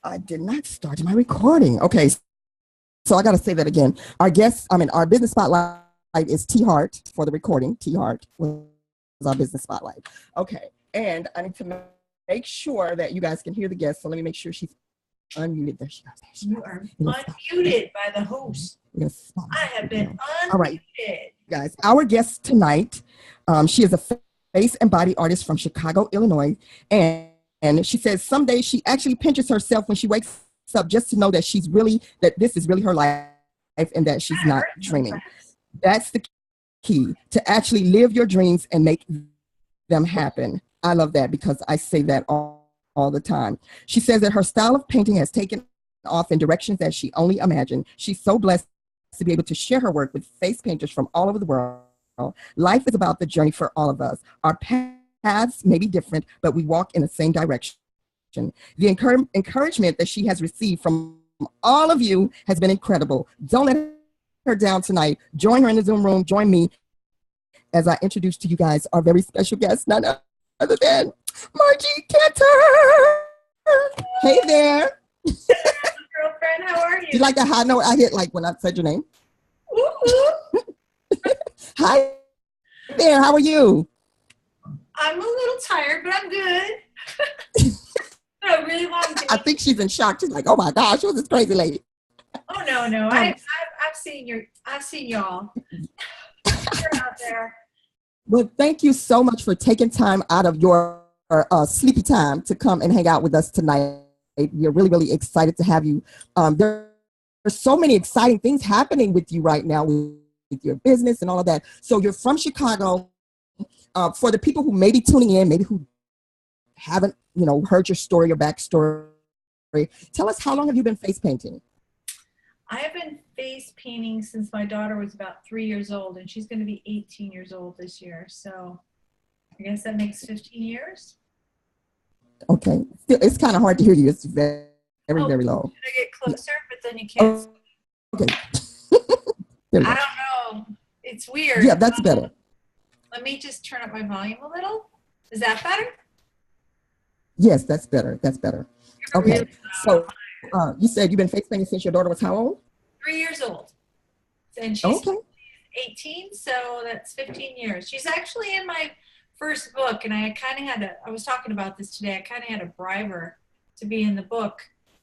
I did not start my recording. Okay, so I got to say that again. Our business spotlight is T Hart for the recording. T Hart was our business spotlight. Okay, and I need to make sure that you guys can hear the guest. So let me make sure she's unmuted. There she goes. There she You goes. are unmuted by the host. I have been All right, unmuted. guys. Our guest tonight, she is a face and body artist from Chicago, Illinois, and she says someday she actually pinches herself when she wakes up just to know that this is really her life and that she's I not heard some dreaming. friends. That's the key to actually live your dreams and make them happen. I love that because I say that all the time. She says that her style of painting has taken off in directions that she only imagined. She's so blessed to be able to share her work with face painters from all over the world. Life is about the journey for all of us. Our paths may be different, but we walk in the same direction. The encouragement that she has received from all of you has been incredible. Don't let her down tonight. Join her in the Zoom room. Join me as I introduce to you guys our very special guest, none other than Margie Kanter. Hey there. Girlfriend, how are Do you you? like that high note I hit like when I said your name? Woo-hoo. Hi there. How are you? I'm a little tired, but I'm good. A really long day. I think she's in shock. She's like, oh my gosh, who's this crazy lady? Oh no. Um, I've seen y'all. You're out there. well, thank you so much for taking time out of your sleepy time to come and hang out with us tonight. We're really, really excited to have you. There's so many exciting things happening with you right now with your business and all of that. So you're from Chicago. For the people who may be tuning in, maybe who haven't, heard your story, your backstory, tell us how long have you been face painting? I have been face painting since my daughter was about 3 years old, and she's going to be 18 years old this year. So I guess that makes 15 years. Okay, it's kind of hard to hear you. It's very, very, Oh, very low. should I get closer? But then you can't. Oh, okay, there we I go. don't know. It's weird. Yeah, that's better. Let me just turn up my volume a little. Is that better? Yes, that's better. That's better. You're really Okay, so you said you've been face painting since your daughter was how old? 3 years old. And she's Okay. 18, so that's 15 years. She's actually in my first book, and I was talking about this today. I kind of had to bribe her to be in the book.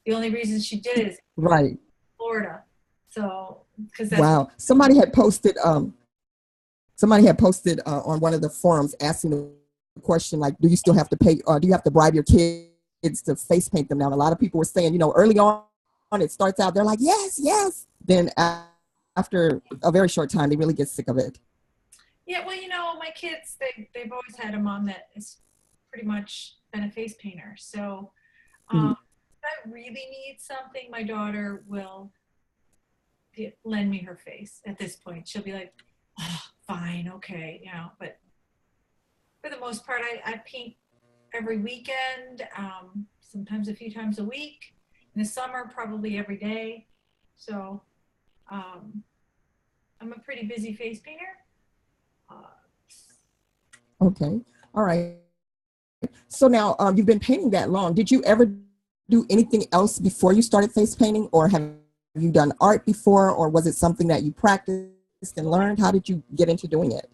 The only reason she did it is Right. Florida. So, because that's Wow. Somebody had posted on one of the forums asking the question like, do you still have to pay? Do you have to bribe your kids to face paint them now? And a lot of people were saying, early on it starts out, they're like, yes, yes. Then after a very short time, they really get sick of it. yeah. Well, my kids they've always had a mom that is pretty much been a face painter. So, Mhm. if I really need something, my daughter will lend me her face. At this point, she'll be like, oh, fine, okay, But for the most part, I paint every weekend, sometimes a few times a week. In the summer, probably every day. So um, I'm a pretty busy face painter. Uh, Okay. All right. So now you've been painting that long. Did you ever do anything else before you started face painting, or have you done art before, or was it something that you practiced and learned? How did you get into doing it?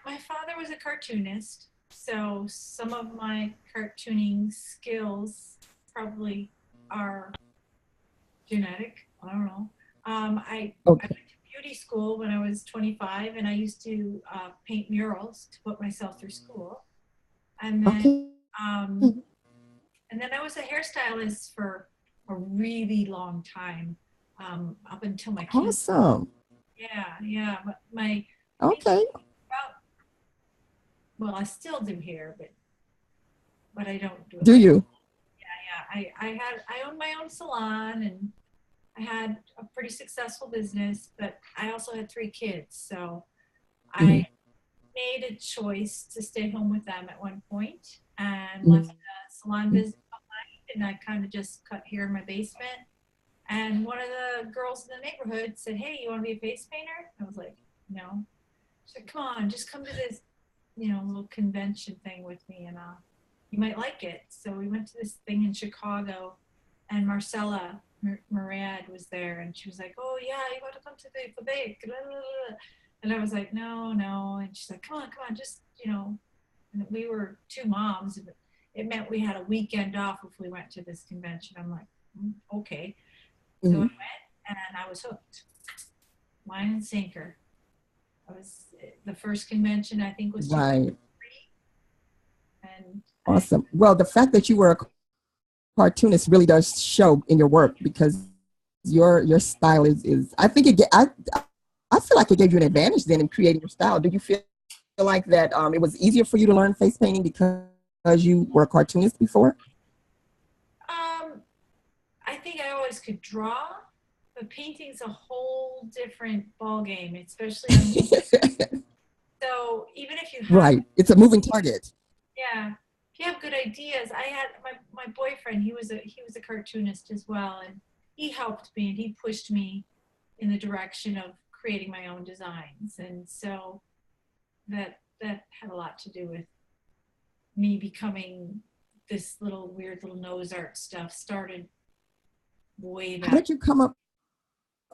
my father was a cartoonist, so some of my cartooning skills probably are genetic. I don't know. I went Okay. to beauty school when I was 25, and I used to paint murals to put myself through school. And then, Okay. um, and then I was a hairstylist for a really long time, up until my kids. Awesome. Yeah, yeah. But my Okay. about well, I still do hair, but I don't do it Do like you? yeah. I owned my own salon, and I had a pretty successful business, but I also had 3 kids, so Mhm. I made a choice to stay home with them at one point and left Mhm. the salon business behind, and I kind of just cut here in my basement. And one of the girls in the neighborhood said, "Hey, you want to be a face painter?" I was like, "No." She said, "Come on, just come to this, little convention thing with me, and you might like it." So we went to this thing in Chicago, and Marcella Murad was there, and she was like, "Oh yeah, you got to come to the Quebec." And I was like, "No, no." And she's like, come on, just And we were two moms. And it meant we had a weekend off if we went to this convention. I'm like, okay. So I Mhm. went, and I was hooked, line and sinker. I was the first convention I think was 2003, Right. and Awesome. Well, the fact that you were a cartoonist really does show in your work because your style is I think I feel like it gave you an advantage then in creating your style. Do you feel like that it was easier for you to learn face painting because you were a cartoonist before? um, I think I always could draw, but painting's a whole different ball game, especially on. So even if you have, Right. It's a moving target. yeah, if you have good ideas, I had my boyfriend. He was a cartoonist as well, and he helped me and he pushed me in the direction of creating my own designs, and so that had a lot to do with me becoming this little weird little nose art stuff started way How back. did you come up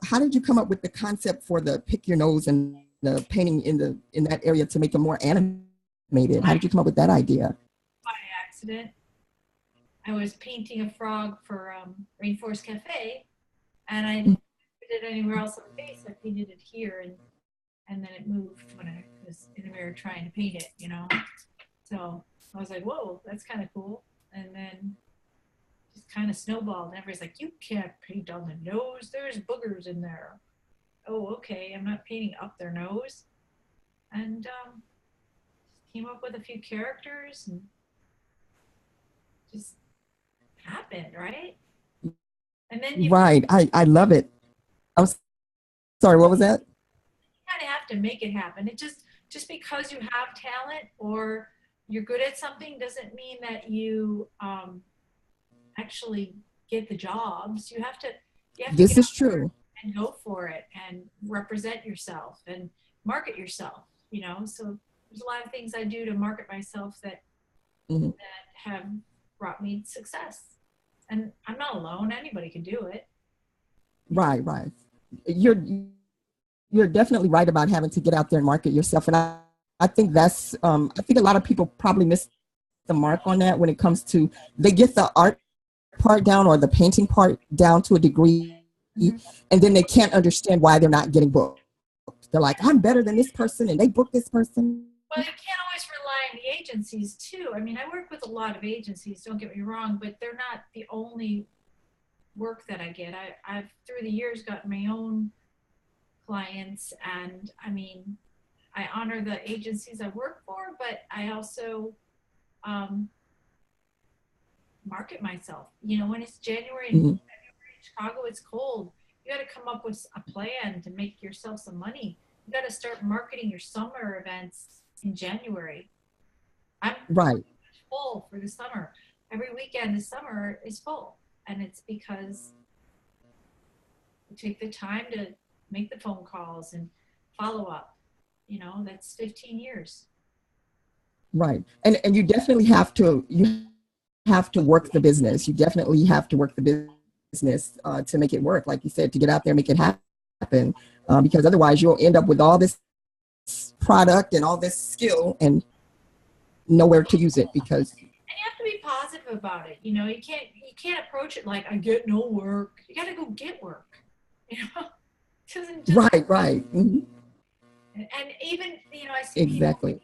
how did you come up with the concept for the pick your nose and the painting in that area to make it more animated? How by, did you come up with that idea? by accident. I was painting a frog for Rainforest Cafe, and I didn't put it anywhere else on the face. I painted it here, and then it moved when I was in the mirror trying to paint it. So I was like, whoa, that's kind of cool. And then just kind of snowballed. And everybody's like, you can't paint on the nose. There's boogers in there. Oh, okay. I'm not painting up their nose. And came up with a few characters and just happened, right? And then you Right. I love it. I'm sorry, what was that? kind of have to make it happen. Just because you have talent or you're good at something doesn't mean that you actually get the jobs. You have to get This out is true. and go for it and represent yourself and market yourself. So there's a lot of things I do to market myself Mhm. that have brought me success. And I'm not alone. Anybody can do it. Right, right. You're you're definitely right about having to get out there and market yourself. And I think I think a lot of people probably miss the mark on that when it comes to they get the art part down or the painting part down to a degree, Mm-hmm. and then they can't understand why they're not getting booked. They're like, I'm better than this person, and they book this person. Well, you can't always rely on the agencies too. I mean, I work with a lot of agencies, don't get me wrong, but they're not the only work that I get. I've through the years gotten my own clients, and I mean, I honor the agencies I work for, but I also um, market myself. When it's January and Mhm. Chicago, it's cold. You got to come up with a plan to make yourself some money. You got to start marketing your summer events in January. I'm Right, full for the summer. Every weekend this summer is full, and it's because you take the time to make the phone calls and follow up. That's 15 years. right. And you definitely have to work the business. You definitely have to work the business to make it work. Like you said, to get out there and make it happen. Because otherwise, you'll end up with all this product and all this skill and nowhere to use it because And you have to be positive about it. You can't approach it like I get no work. You got to go get work. You know, it doesn't just. right, right. Mhm. And even I see people Exactly.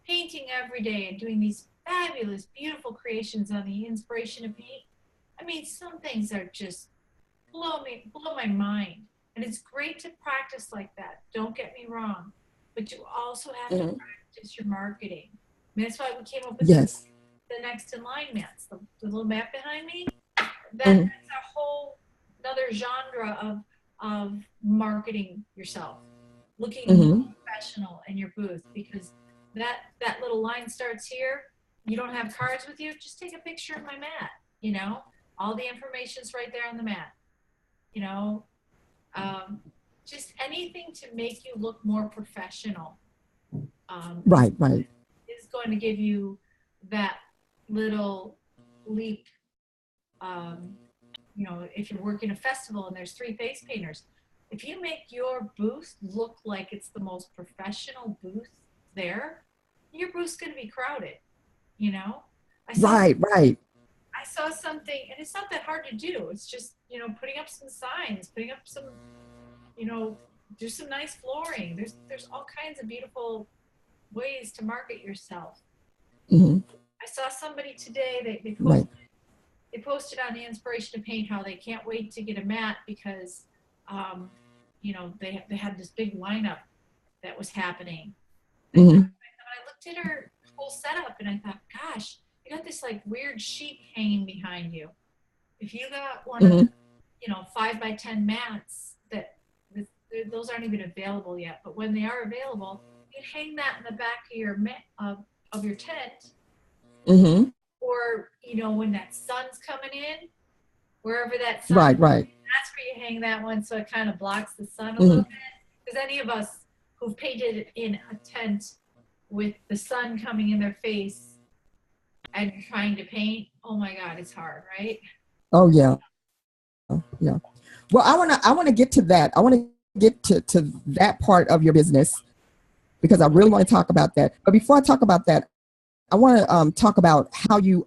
painting every day and doing these fabulous, beautiful creations on the inspiration of paint. I mean, some things are just blow my mind. And it's great to practice like that. Don't get me wrong, but you also have to Mhm. practice your marketing. I mean, that's why we came up with Yes. the next in line mats, the little mat behind me. That's Mhm. a whole another genre of marketing yourself, looking Mhm. professional in your booth because that little line starts here. You don't have cards with you, just take a picture of my mat. You know, all the information's right there on the mat. You know, um, just anything to make you look more professional um, is Right, right. is going to give you that little leap. if you're working a festival and there's 3 face painters, if you make your booth look like it's the most professional booth there, your booth's going to be crowded. You know, I saw Right, right. I saw something, and it's not that hard to do. It's just putting up some signs, putting up some you know do some nice flooring. There's all kinds of beautiful ways to market yourself. Hmm. I saw somebody today. Right. They posted on the Inspiration to Paint how they can't wait to get a mat because, they had this big lineup that was happening. And Hmm. I looked at her whole setup and I thought, gosh, you got this like weird sheet hanging behind you. If you got one of the, Hmm. 5 by 10 mats those aren't even available yet, but when they are available, you hang that in the back of your of your tent, Hmm. or when that sun's coming in, wherever that sun, Right, right. that's where you hang that one so it kind of blocks the sun a little Hmm. bit. Because any of us who've painted in a tent with the sun coming in their face and trying to paint, oh my God, it's hard, right? Oh yeah, yeah. Well, I want to get to that. I want to get to that part of your business because I really want to talk about that. But before I talk about that, I want to talk about how you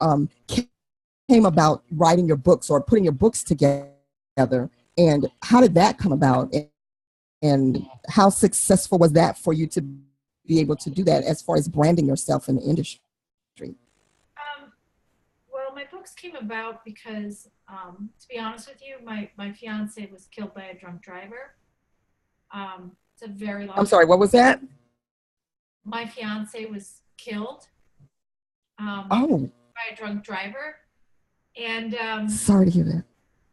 came about writing your books or putting your books together, and how did that come about, and how successful was that for you to be able to do that as far as branding yourself in the industry? Um, well, my books came about because, to be honest with you, my fiance was killed by a drunk driver. It's a very long I'm story. sorry, what was that? My fiance was killed Oh, by a drunk driver. And sorry to hear that.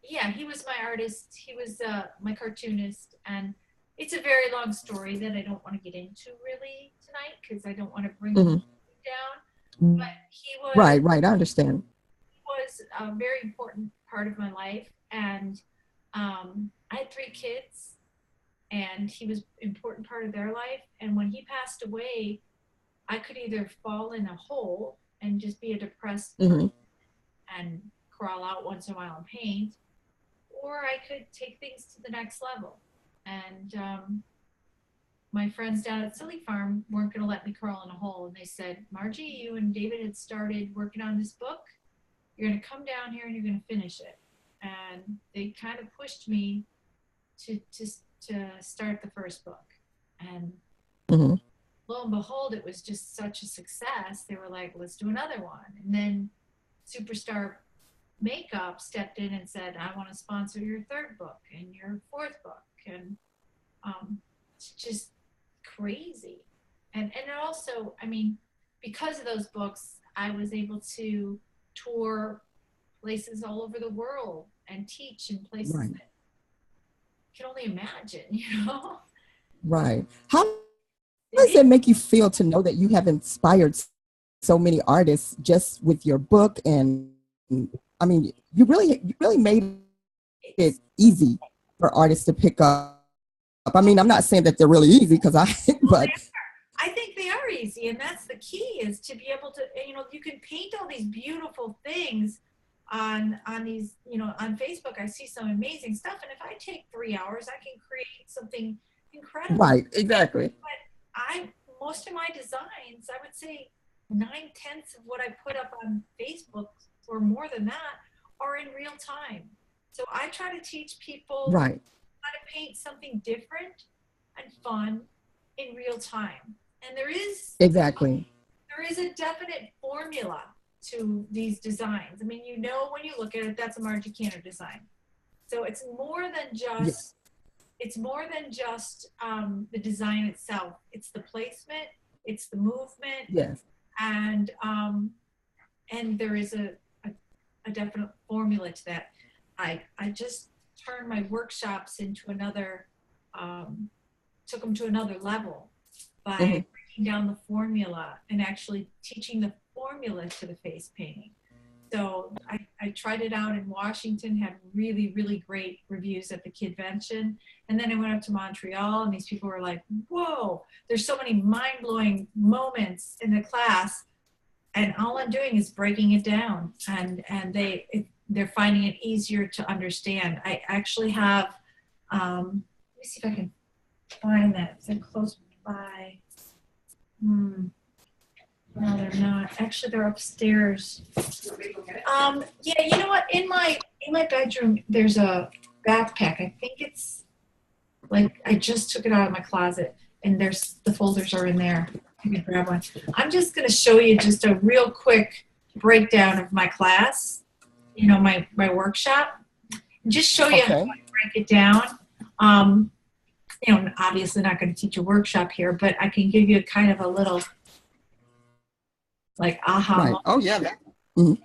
yeah, he was my artist. He was my cartoonist. And it's a very long story that I don't want to get into really tonight because I don't want to bring the Hmm. down. But Right, right. I understand. he was a very important part of my life. And I had 3 kids, and he was an important part of their life. And when he passed away, I could either fall in a hole and just be a depressed person Hmm. and crawl out once in a while and paint, or I could take things to the next level. And my friends down at Silly Farm weren't going to let me crawl in a hole. And they said, Margie, you and David had started working on this book. You're going to come down here and you're going to finish it. And they kind of pushed me to start the first book. And Hmm. lo and behold, it was just such a success. They were like, let's do another one. And then Superstar Makeup stepped in and said, I want to sponsor your 3rd book and your 4th book. And it's just crazy. And it also, I mean, because of those books, I was able to tour places all over the world and teach in places Right, that you can only imagine. right. How It does is. it make you feel to know that you have inspired so many artists just with your book? And I mean, you really made it It's, easy for artists to pick up. I mean, I'm not saying that they're really easy because well, but I think they are easy, and that's the key is to be able to, you can paint all these beautiful things on these, on Facebook. I see some amazing stuff, and if I take 3 hours, I can create something incredible. right, exactly. But most of my designs, I would say 9/10 of what I put up on Facebook, or more than that, are in real time. So I try to teach people Right, how to paint something different and fun in real time. And exactly. there is a definite formula to these designs. I mean, when you look at it, that's a Margie Kanter design. So Yes, it's more than just the design itself. It's the placement, it's the movement, yes. and there is a definite formula to that. I just turned my workshops into another took them to another level by Hmm. breaking down the formula and actually teaching the formula to the face painting. So I tried it out in Washington, had really, really great reviews at the Kidvention. And then I went up to Montreal, and these people were like, whoa, there's so many mind-blowing moments in the class. And all I'm doing is breaking it down. And they're finding it easier to understand. I actually have, let me see if I can find that. Is it close by? No, they're not. Actually, they're upstairs. Yeah, you know what? In my bedroom, there's a backpack. I think it's like I just took it out of my closet, and there's the folders are in there. You can grab one. I'm just going to show you just a real quick breakdown of my class. You know, my workshop. Just show you how I Okay. break it down. Um, you know, obviously not going to teach a workshop here, but I can give you kind of a little like aha Right. moment. Oh yeah. Mhm.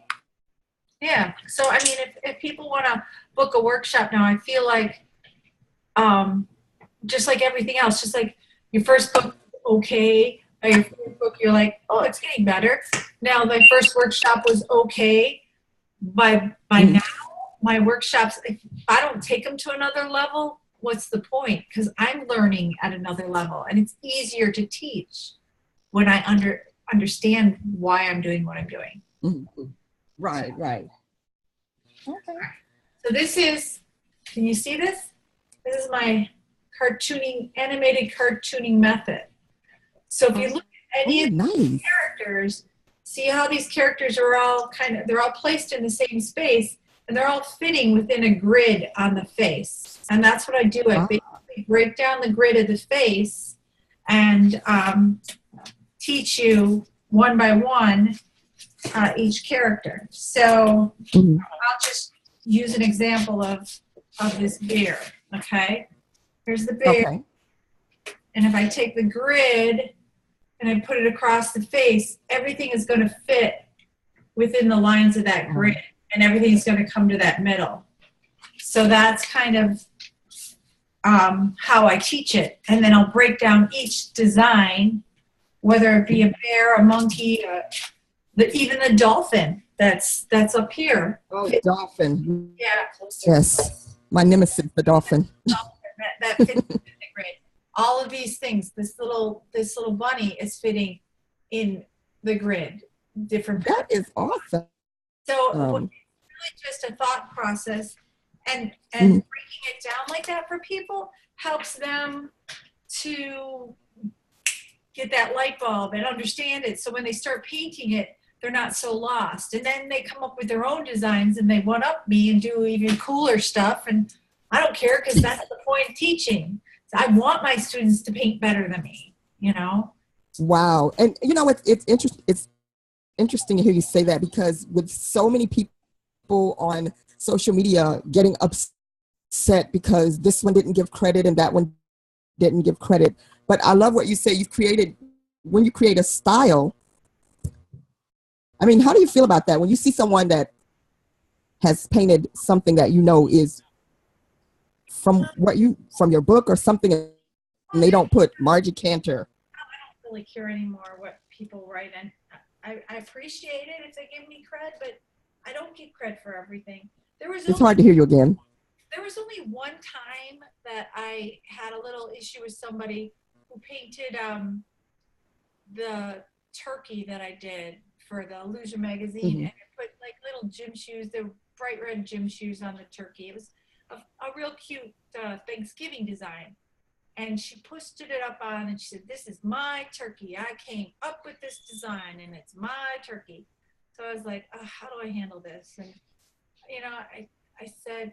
Yeah. So I mean, if people want to book a workshop now, I feel like just like everything else, just like your first book, okay, or your first book, you're like, oh, it's getting better. Now my first workshop was okay. By Mhm. now, my workshops, if I don't take them to another level, what's the point? Because I'm learning at another level, and it's easier to teach when I understand why I'm doing what I'm doing. Mhm. Right. Right. Okay. So this is, can you see this? This is my animated cartooning method. So if you look at any Oh, of the nice. characters, see how these characters are all they're all placed in the same space and they're all fitting within a grid on the face. And that's what I do. I Ah, basically break down the grid of the face and teach you one by one each character. So mhm. I'll just use an example of this bear. Okay, here's the bear, Okay. and if I take the grid and I put it across the face, everything is going to fit within the lines of that grid, and everything's going to come to that middle. So that's kind of how I teach it, and then I'll break down each design, whether it be a bear, a monkey, even the dolphin that's up here. Oh, dolphin. Yeah, Yes. My nemesis, the dolphin. that fits in the grid. All of these things, this little bunny is fitting in the grid, different That parts. is awesome. So it's Um, really just a thought process, and mhm. breaking it down like that for people helps them to get that light bulb and understand it. So when they start painting it, they're not so lost. And then they come up with their own designs and they one up me and do even cooler stuff. And I don't care because that's the point of teaching. So I want my students to paint better than me, you know? Wow. And you know, it's interesting to hear you say that because with so many people on social media getting upset because this one didn't give credit and that one didn't give credit. But I love what you say. You've created, when you create a style, I mean, how do you feel about that? When you see someone that has painted something that you know is from your book or something, and they don't put Margie Kanter. I don't really care anymore what people write. And I appreciate it if they give me cred, but I don't get cred for everything. There was It's only hard to hear you again. there was only one time that I had a little issue with somebody who painted the turkey that I did for the Illusion magazine, Mm-hmm. and I put like little gym shoes, the bright red gym shoes on the turkey. It was a real cute Thanksgiving design. And she posted it up on, and she said, "This is my turkey. I came up with this design, and it's my turkey." So I was like, oh, "How do I handle this?" And I said,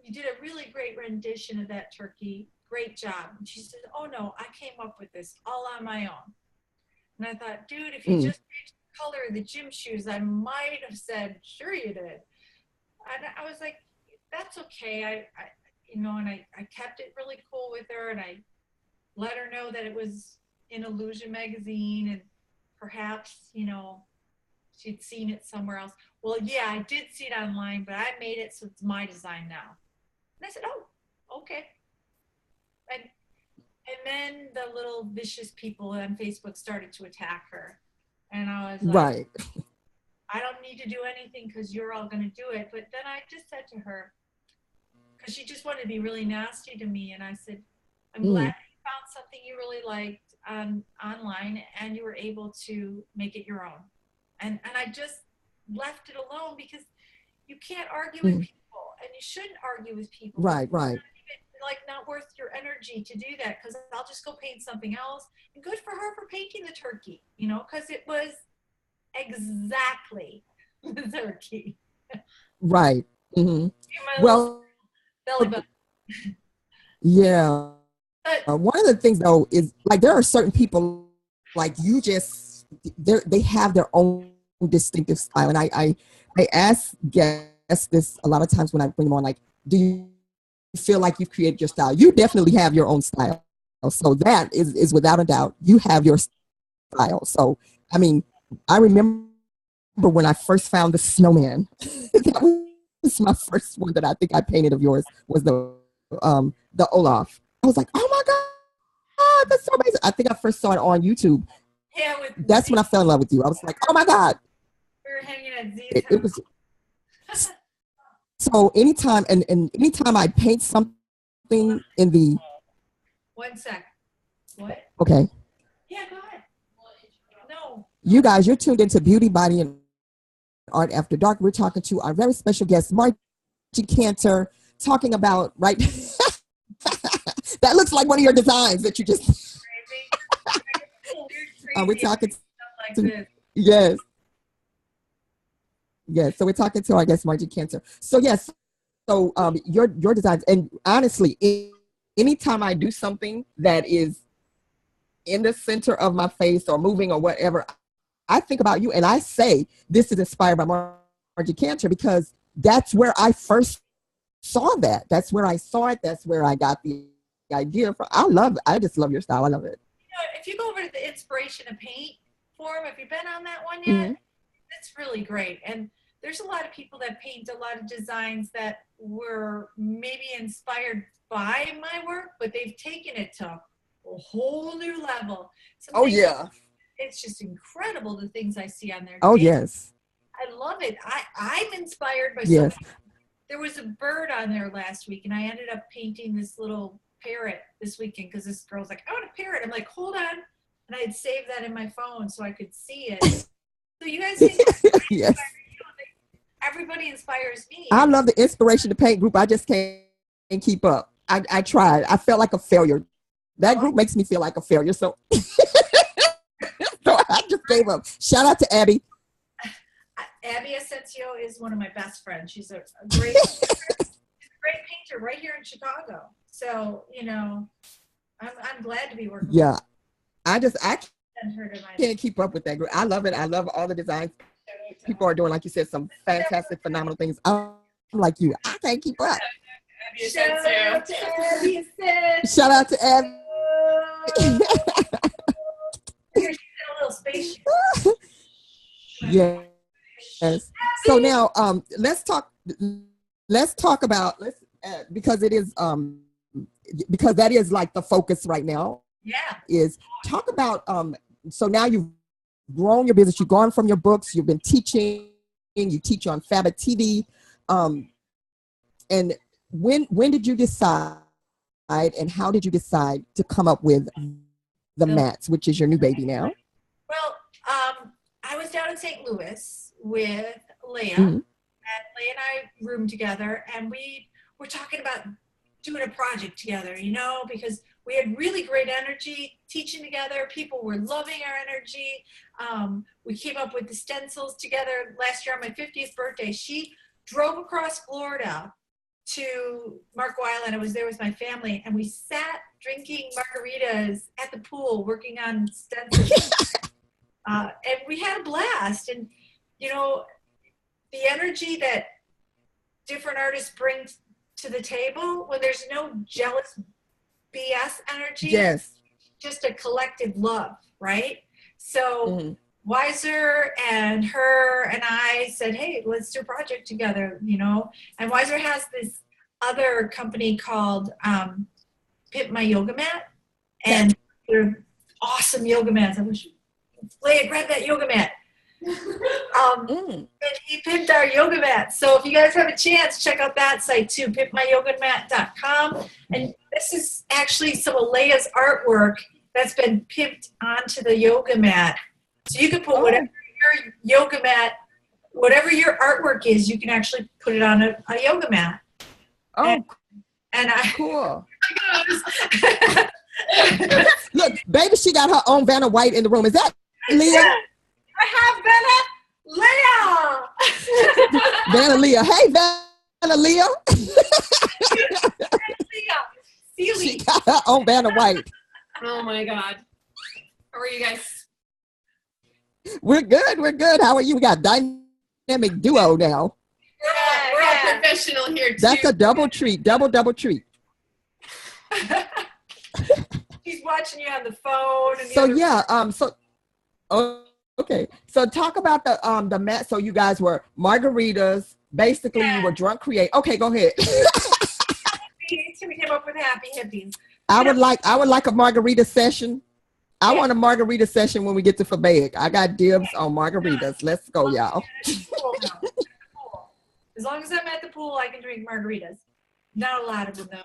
"You did a really great rendition of that turkey. Great job." And she said, "Oh no, I came up with this all on my own." And I thought, dude, if you Mm. just changed the color of the gym shoes, I might have said, "Sure you did." And I was like, "That's okay." And I kept it really cool with her, and I let her know that it was in Illusion magazine, and perhaps she'd seen it somewhere else. Well, yeah, I did see it online, but I made it so it's my design now. And I said, "Oh, okay." And and then the little vicious people on Facebook started to attack her, and I was like, Right. "I don't need to do anything because you're all going to do it." But then I just said to her, because she just wanted to be really nasty to me, and I said, "I'm glad Mm. you found something you really liked online, and you were able to make it your own." And I just left it alone because You can't argue with people, and you shouldn't argue with people. Right. Like, not worth your energy to do that, because I'll just go paint something else. And good for her for painting the turkey, you know, because it was exactly the turkey. Right. Mm-hmm. My little Well, belly button. yeah. But One of the things though is like there are certain people like you just they have their own distinctive style, and I ask guests this a lot of times when I bring them on, like, do you feel like you've created your style? You definitely have your own style, so that is without a doubt you have your style. So I mean, I remember when I first found the snowman. That was my first one that I think I painted of yours was the Olaf. I was like, oh my God, that's so amazing. I think I first saw it on YouTube. yeah, with That's Z, when I fell in love with you. I was like, oh my God. we were hanging at Z's It house. was so anytime and anytime I paint something in the 1 sec. What? okay. Yeah, go ahead. No. You guys, you're tuned into Beauty, Body, and Art After Dark. We're talking to our very special guest, Margi Kanter, talking about right. That looks like one of your designs that you just. Crazy. We're talking Stuff like to this. yes. Yes, so we're talking to our guest Margi Kanter. So yes, so your designs, and honestly, anytime I do something that is in the center of my face or moving or whatever, I think about you and I say this is inspired by Margi Kanter because that's where I first saw that. That's where I saw it. That's where I got the idea from. I just love your style. I love it. You know, if you go over to the Inspiration of Paint forum, have you been on that one yet? Mm-hmm. It's really great. And there's a lot of people that paint a lot of designs that were maybe inspired by my work, but they've taken it to a whole new level. Oh yeah. It's just incredible the things I see on there. Oh yes. I love it. I'm inspired by yes. so many. There was a bird on there last week, and I ended up painting this little parrot this weekend because this girl's like, I want a parrot. I'm like, hold on. And I had saved that in my phone so I could see it. So you guys think yes. everybody inspires me. I love the Inspiration to Paint group. I just can't keep up. I tried. I felt like a failure. That group makes me feel like a failure. So, so I just gave up. Shout out to Abby. Abby Asensio is one of my best friends. She's a great, great painter right here in Chicago. So, you know, I'm glad to be working with her. I Her to my can't keep up with that group. I love it. I love all the designs. People are doing, like you said, some fantastic, phenomenal things. I'm like you. I can't keep up. Shout out to Abby Asensio. Shout out to Abby. Here, she's in a little spaceship. Yes. So now, let's talk about because it is because that is like the focus right now. Yeah. Is talk about so now you've grown your business, you've gone from your books, you've been teaching, you teach on Fabit TV, and when did you decide and how did you decide to come up with the mats, which is your new baby now? Well, I was down in St. Louis with Leah, Mm-hmm. and Leah and I roomed together, and we were talking about doing a project together, you know, because we had really great energy teaching together. People were loving our energy. We came up with the stencils together last year on my 50th birthday. She drove across Florida to Marco Island. I was there with my family, and we sat drinking margaritas at the pool working on stencils. And we had a blast. And, you know, the energy that different artists bring to the table, when there's no jealous BS energy, Yes, just a collective love, right? So Wiser and her and I said, hey, let's do a project together, you know. And Wiser has this other company called Pimp My Yoga Mat, and they're awesome yoga mats. I wish Leah grab that yoga mat. And he pimped our yoga mat. So if you guys have a chance, check out that site too, pimpmyogamat.com. And this is actually some of Leah's artwork that's been pimped onto the yoga mat. So you can put whatever your yoga mat whatever your artwork is, you can actually put it on a yoga mat. Oh, And I cool. Look, baby, she got her own Vanna White in the room. Is that Leah? I have Vanna Leah. Vanna Leah. Hey, Vanna Leah. She got her own Vanna White. Oh my God. How are you guys? We're good. We're good. How are you? We got dynamic duo now. We're all professional here too. That's a double treat. Double treat. He's watching you on the phone. And So yeah. Okay. So talk about the mat. So you guys were margaritas. Basically, you were drunk create. Okay, go ahead. We came up with happy hippies. I would like a margarita session. I want a margarita session when we get to Fabaic. I got dibs on margaritas. Let's go, y'all. As long as I'm at the pool, I can drink margaritas. Not a lot of them, though.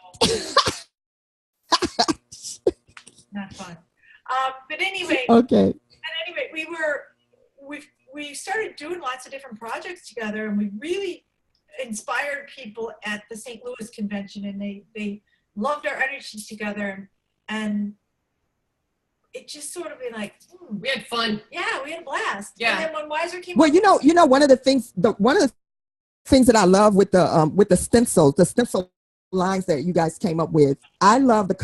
Not fun. But anyway. Okay. And anyway, we started doing lots of different projects together, and we really inspired people at the St. Louis convention, and they loved our energy together, and it just sort of been like we had fun. Yeah, we had a blast. Yeah. And then when Wiser came, well, you know, one of the things that I love with the stencil lines that you guys came up with, I love the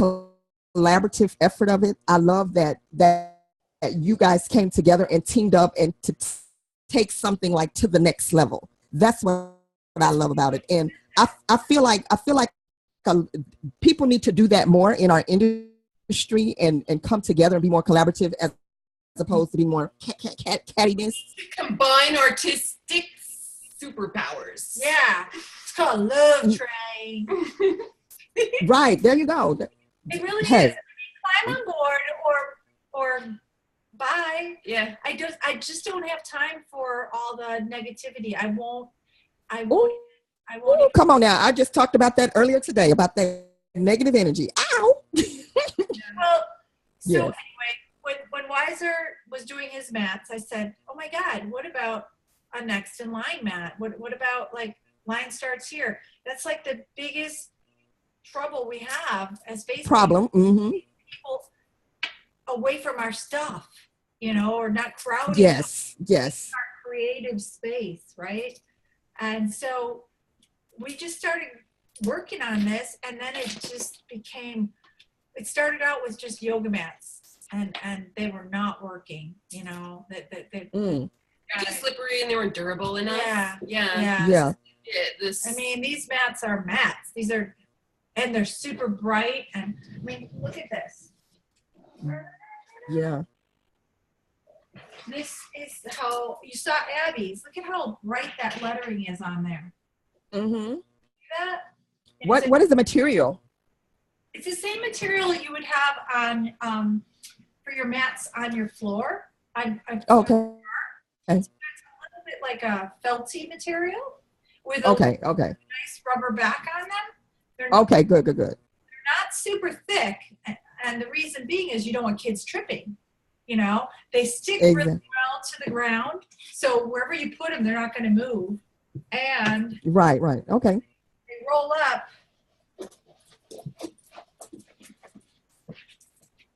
collaborative effort of it. I love that you guys came together and teamed up and to take something like to the next level. That's what I love about it. And I feel like people need to do that more in our industry and come together and be more collaborative as opposed to be more cattiness. Combine artistic superpowers. Yeah. It's called Love Train. Right. There you go. It really is. I mean, climb on board or bye. Yeah. I just don't have time for all the negativity. I won't. Ooh, come on now. I just talked about that earlier today, about that negative energy. Ow. Well, so yes. Anyway, when Wiser was doing his mats, I said, oh my God, what about a next in line mat? What about like line starts here? That's like the biggest trouble we have as Facebook problem. Mm-hmm. People away from our stuff, or not crowding. Yes. Our creative space, right? And so we just started working on this, and then it just became. It started out with just yoga mats, and they were not working. Too slippery, and they weren't durable enough. Yeah. I mean, these mats are mats. And they're super bright. And I mean, look at this. Yeah. This is how you saw Abby's. Look at how bright that lettering is on there. Mm-hmm. See that? What is the material? It's the same material you would have on for your mats on your floor. Okay. It's a little bit like a felty material with a okay. nice rubber back on them. Okay, good. They're not super thick, and the reason being is you don't want kids tripping. They stick really well to the ground, so wherever you put them, they're not going to move. And right, okay. They roll up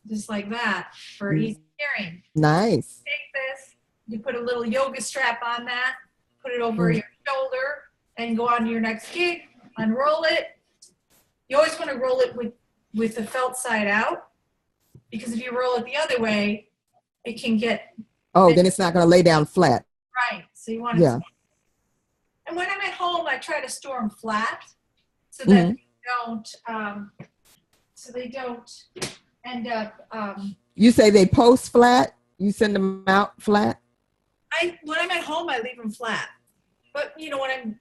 just like that for easy carrying. Nice. Take this, you put a little yoga strap on that, put it over your shoulder, and go on to your next gig. Unroll it. You always want to roll it with the felt side out, because if you roll it the other way, it can get. Oh, then it's not going to lay down flat. Right. So you want to. Yeah. And when I'm at home, I try to store them flat, so that they don't end up. You say they post flat. You send them out flat. When I'm at home, I leave them flat. But when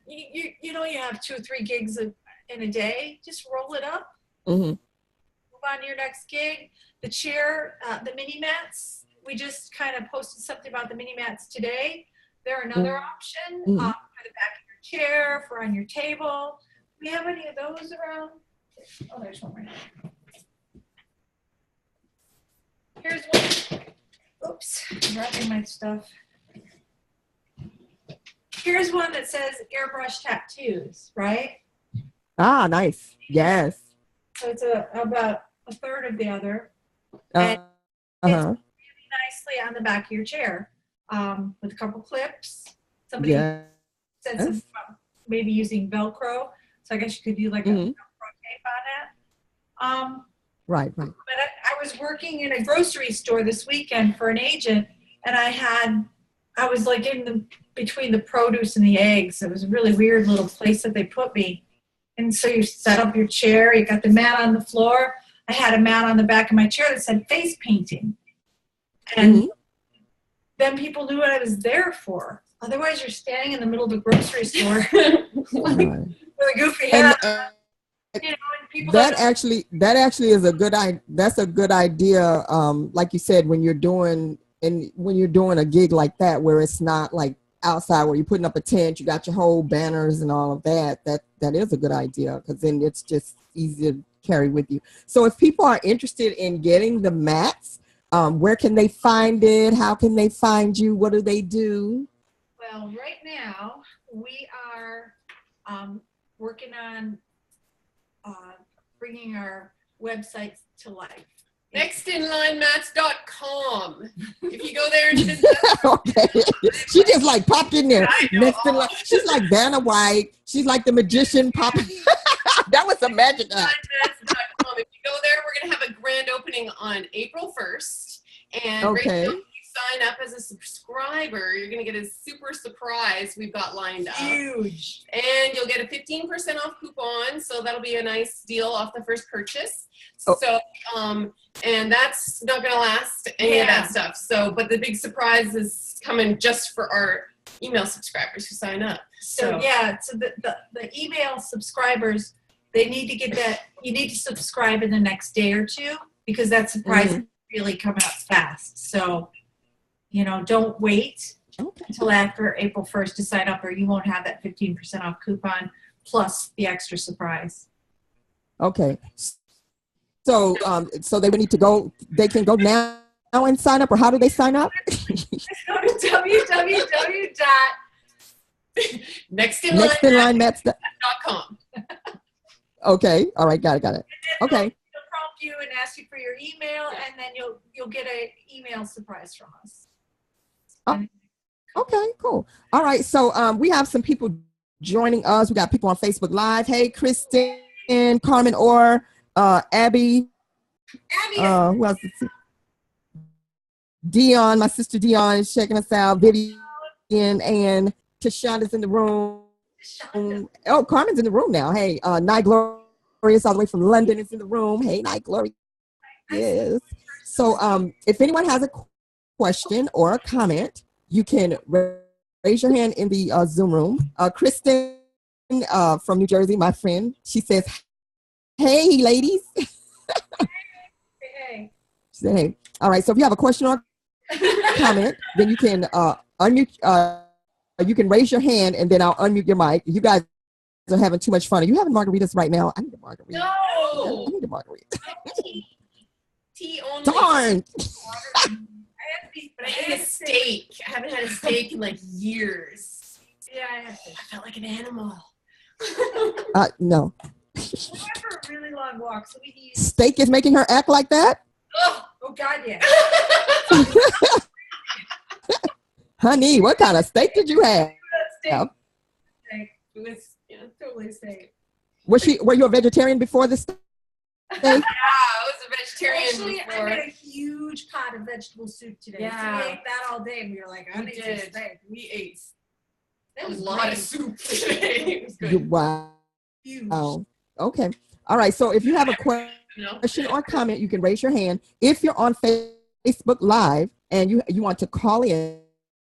you have 2 or 3 gigs in a day, just roll it up. Mm-hmm. Move on to your next gig. The chair, the mini mats. We just kind of posted something about the mini mats today. They're another option for the back of your chair, for on your table. Do we have any of those around? Oh, there's one right now. Here's one. Oops, I'm wrapping my stuff. Here's one that says airbrush tattoos, right? Ah, nice. Yes. So it's about a third of the other. Uh, And uh-huh. nicely on the back of your chair with a couple clips. Somebody Yes. said something about maybe using Velcro. So I guess you could do like a Velcro tape on it. Right. But I was working in a grocery store this weekend for an agent, and I was like between the produce and the eggs. It was a really weird little place that they put me. And so you set up your chair, you got the mat on the floor. I had a mat on the back of my chair that said face painting. And then people knew what I was there for. Otherwise, you're standing in the middle of the grocery store with a goofy hat. And people that actually is a good idea. That's a good idea. Like you said, when you're doing a gig like that, where it's not like outside where you're putting up a tent, you got your whole banners and all of that. That is a good idea, because then it's just easy to carry with you. So if people are interested in getting the mats, where can they find it? How can they find you? What do they do? Well, right now we are working on bringing our websites to life. Nextinlinemats.com. If you go there and just okay, she just like popped in there. Next in line, she's like Vanna White. She's like the magician popping. That was a magic act. Nextinlinemats.com. If you go there, we're gonna have a grand opening on April 1st. And right now, if you sign up as a subscriber, you're going to get a super surprise we've got lined up. Huge. And you'll get a 15% off coupon, so that'll be a nice deal off the first purchase. So, and that's not going to last, any of that stuff. So, but the big surprise is coming just for our email subscribers who sign up. So the email subscribers, they need to get that. You need to subscribe in the next day or two, because that surprise is really coming up fast. So, don't wait until after April 1st to sign up, or you won't have that 15% off coupon plus the extra surprise. Okay. So, so they would need to go. They can go now and sign up, or how do they sign up? Just go to www.nextinlinemats.com. Okay. All right. Got it. Okay. They'll prompt you and ask you for your email, and then you'll get an email surprise from us. Okay, cool. All right, so we have some people joining us. We got people on Facebook Live. Hey, Kristen, Carmen, or Abby. Who else? Dion, my sister Dion is checking us out. Vivian and Tashonda's in the room. Oh, Carmen's in the room now. Hey, Night Glorious all the way from London is in the room. Hey, Night Glorious. Yes. So if anyone has a question or a comment, you can raise your hand in the Zoom room. Kristen from New Jersey, my friend, she says, hey, ladies. Hey. She said, hey. All right, so if you have a question or comment, then you can unmute. You can raise your hand, and then I'll unmute your mic. You guys are having too much fun. Are you having margaritas right now? I need a margarita. No. I need a margarita. Tea only. Darn. But I ate a steak. I haven't had a steak in like years. Yeah, I felt like an animal. No. We went for a really long walk, so we need. Steak is making her act like that? Oh God, yeah. Honey, what kind of steak did you have? Steak. It was totally steak. Were you a vegetarian before the steak? Yeah, I was a vegetarian Actually, before. I made a huge pot of vegetable soup today. Yeah. So we ate that all day, and we were like, I need some steak. We ate That a was lot great. of soup today. It was good. Wow. Huge. Oh, okay. All right. So if you have a question or comment, you can raise your hand. If you're on Facebook Live and you want to call in,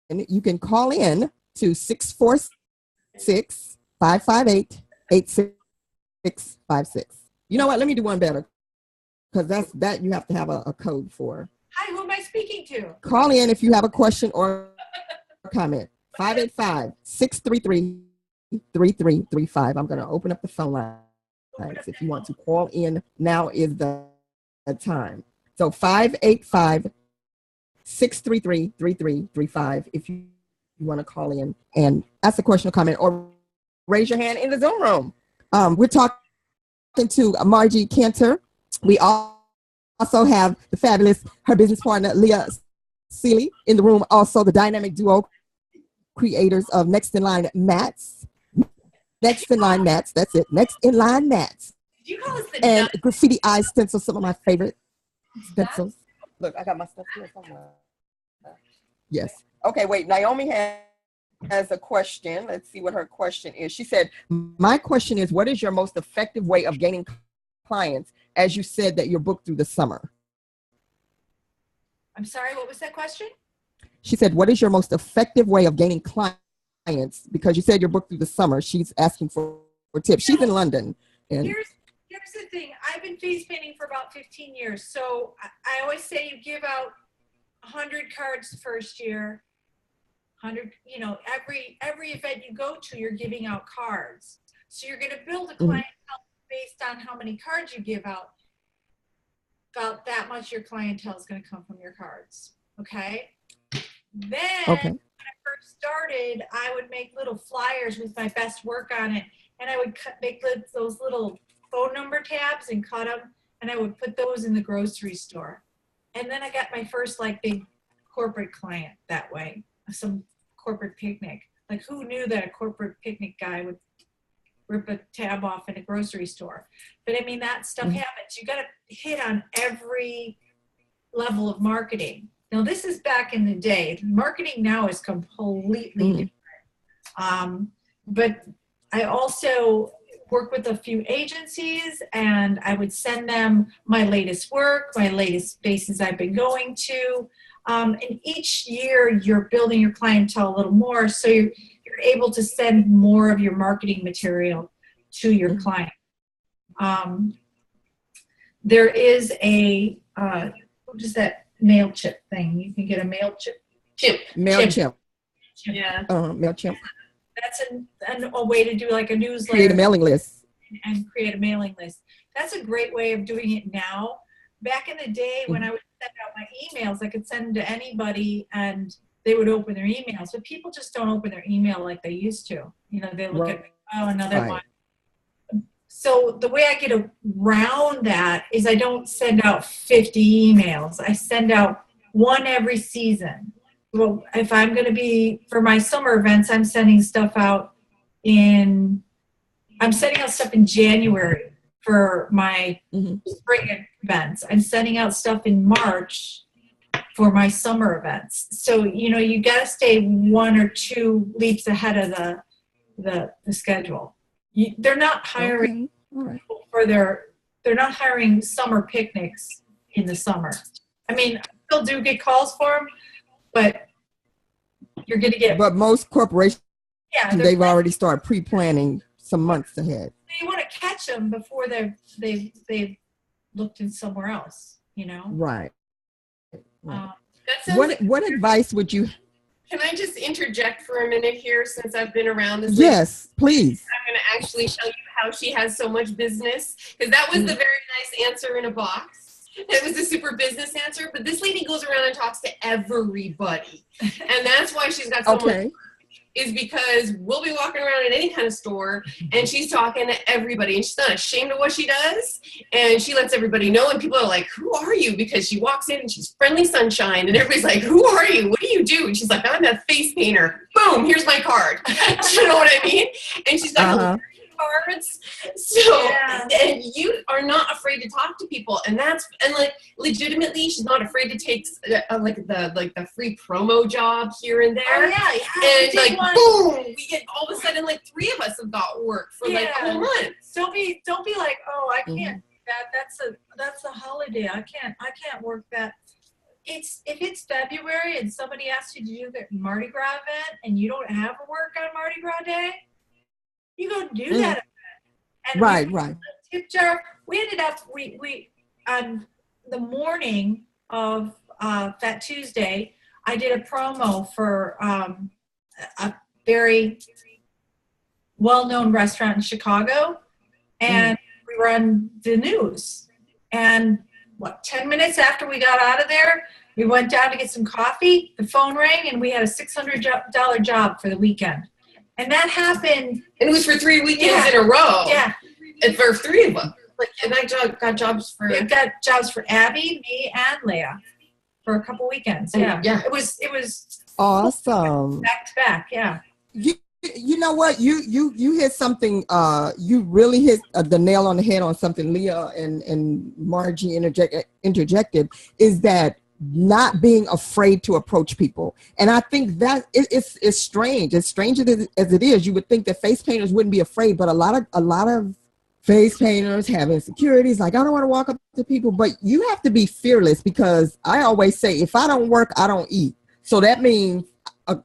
you can call in to 646-558-8656. You know what? Let me do one better, because that you have to have a code for. Hi, who am I speaking to? Call in if you have a question or comment. 585-633-3335. I'm going to open up the phone lines. If you want to call in, now is the time. So 585-633-3335. If you want to call in and ask a question or comment, or raise your hand in the Zoom room. We're talking to Margie Kanter. We also have the fabulous, her business partner, Leah Seeley, in the room. Also, the dynamic duo creators of Next in Line Mats. Next in Line Mats, that's it. Next in Line Mats. Did you call us the And Graffiti Eye Stencils, some of my favorite stencils. Look, I got my stuff here somewhere. Yes. Okay, wait. Naomi has a question. Let's see what her question is. She said, my question is, what is your most effective way of gaining clients, as you said that you're booked through the summer? I'm sorry, what was that question? She said, what is your most effective way of gaining clients? Because you said you're booked through the summer. She's asking for tips. She's in London. And Here's the thing. I've been face painting for about 15 years. So I always say you give out 100 cards the first year. 100, every event you go to, you're giving out cards. So you're going to build a clientele based on how many cards you give out. About that much your clientele is going to come from your cards. Okay. Then when I first started, I would make little flyers with my best work on it, and I would make those little phone number tabs and cut them, and I would put those in the grocery store. And then I got my first big corporate client that way, some corporate picnic. Like, who knew that a corporate picnic guy would rip a tab off in a grocery store? But I mean, that stuff happens. You got to hit on every level of marketing. Now, this is back in the day. Marketing now is completely different. But I also work with a few agencies, and I would send them my latest work, my latest spaces I've been going to. And each year you're building your clientele a little more, so you're able to send more of your marketing material to your client. There is a, what is that MailChimp thing? You can get a MailChimp. MailChimp. Yeah. MailChimp. That's a way to do like a newsletter. Create a mailing list. And create a mailing list. That's a great way of doing it now. Back in the day when I would send out my emails, I could send them to anybody and they would open their emails. But people just don't open their email like they used to. They look at, another one. So the way I get around that is I don't send out 50 emails. I send out one every season. Well, if I'm going to be, for my summer events, I'm sending stuff out in January for my spring events. I'm sending out stuff in March for my summer events. So, you got to stay 1 or 2 leaps ahead of the schedule. They're not hiring they're not hiring summer picnics in the summer. I mean, I still do get calls for them, but you're going to get. But most corporations, they've already started pre-planning some months ahead. You want to catch them before they've looked in somewhere else, Right. What advice would you? Can I just interject for a minute here, since I've been around this? Yes, please. I'm going to actually show you how she has so much business, because that was the very nice answer in a box. It was a super business answer, but this lady goes around and talks to everybody, and that's why she's got so much. Is because we'll be walking around in any kind of store and she's talking to everybody, and she's not ashamed of what she does, and she lets everybody know, and people are like, who are you? Because she walks in and she's friendly sunshine, and everybody's like, who are you? What do you do? And she's like, I'm a face painter. Boom, here's my card. You know what I mean? And she's got cards. So and you are not afraid to talk to people, and legitimately she's not afraid to take the free promo job here and there. And boom, we get all of a sudden 3 of us have got work for a whole month. Don't be like, oh, I can't do that. That's a holiday. I can't work that. If it's February and somebody asks you to do the Mardi Gras event and you don't have work on Mardi Gras Day, you go do that event. And right. Tip jar. We ended up we on the morning of Fat Tuesday, I did a promo for a very well-known restaurant in Chicago, and we were on the news, and what, 10 minutes after we got out of there, we went down to get some coffee. The phone rang, and we had a $600 job for the weekend. And that happened. And it was for 3 weekends in a row. Yeah. And for 3 of them. Like, and I got jobs for. We got jobs for Abby, me, and Leah for a couple weekends. Yeah. Yeah. It was awesome. Back to back. Yeah. You know what? You hit something. You really hit the nail on the head on something Leah and Margie interjected, is that not being afraid to approach people. And I think that it's strange. As strange as it is, you would think that face painters wouldn't be afraid, but a lot of face painters have insecurities. Like, I don't want to walk up to people, but you have to be fearless, because I always say, if I don't work, I don't eat. So that means,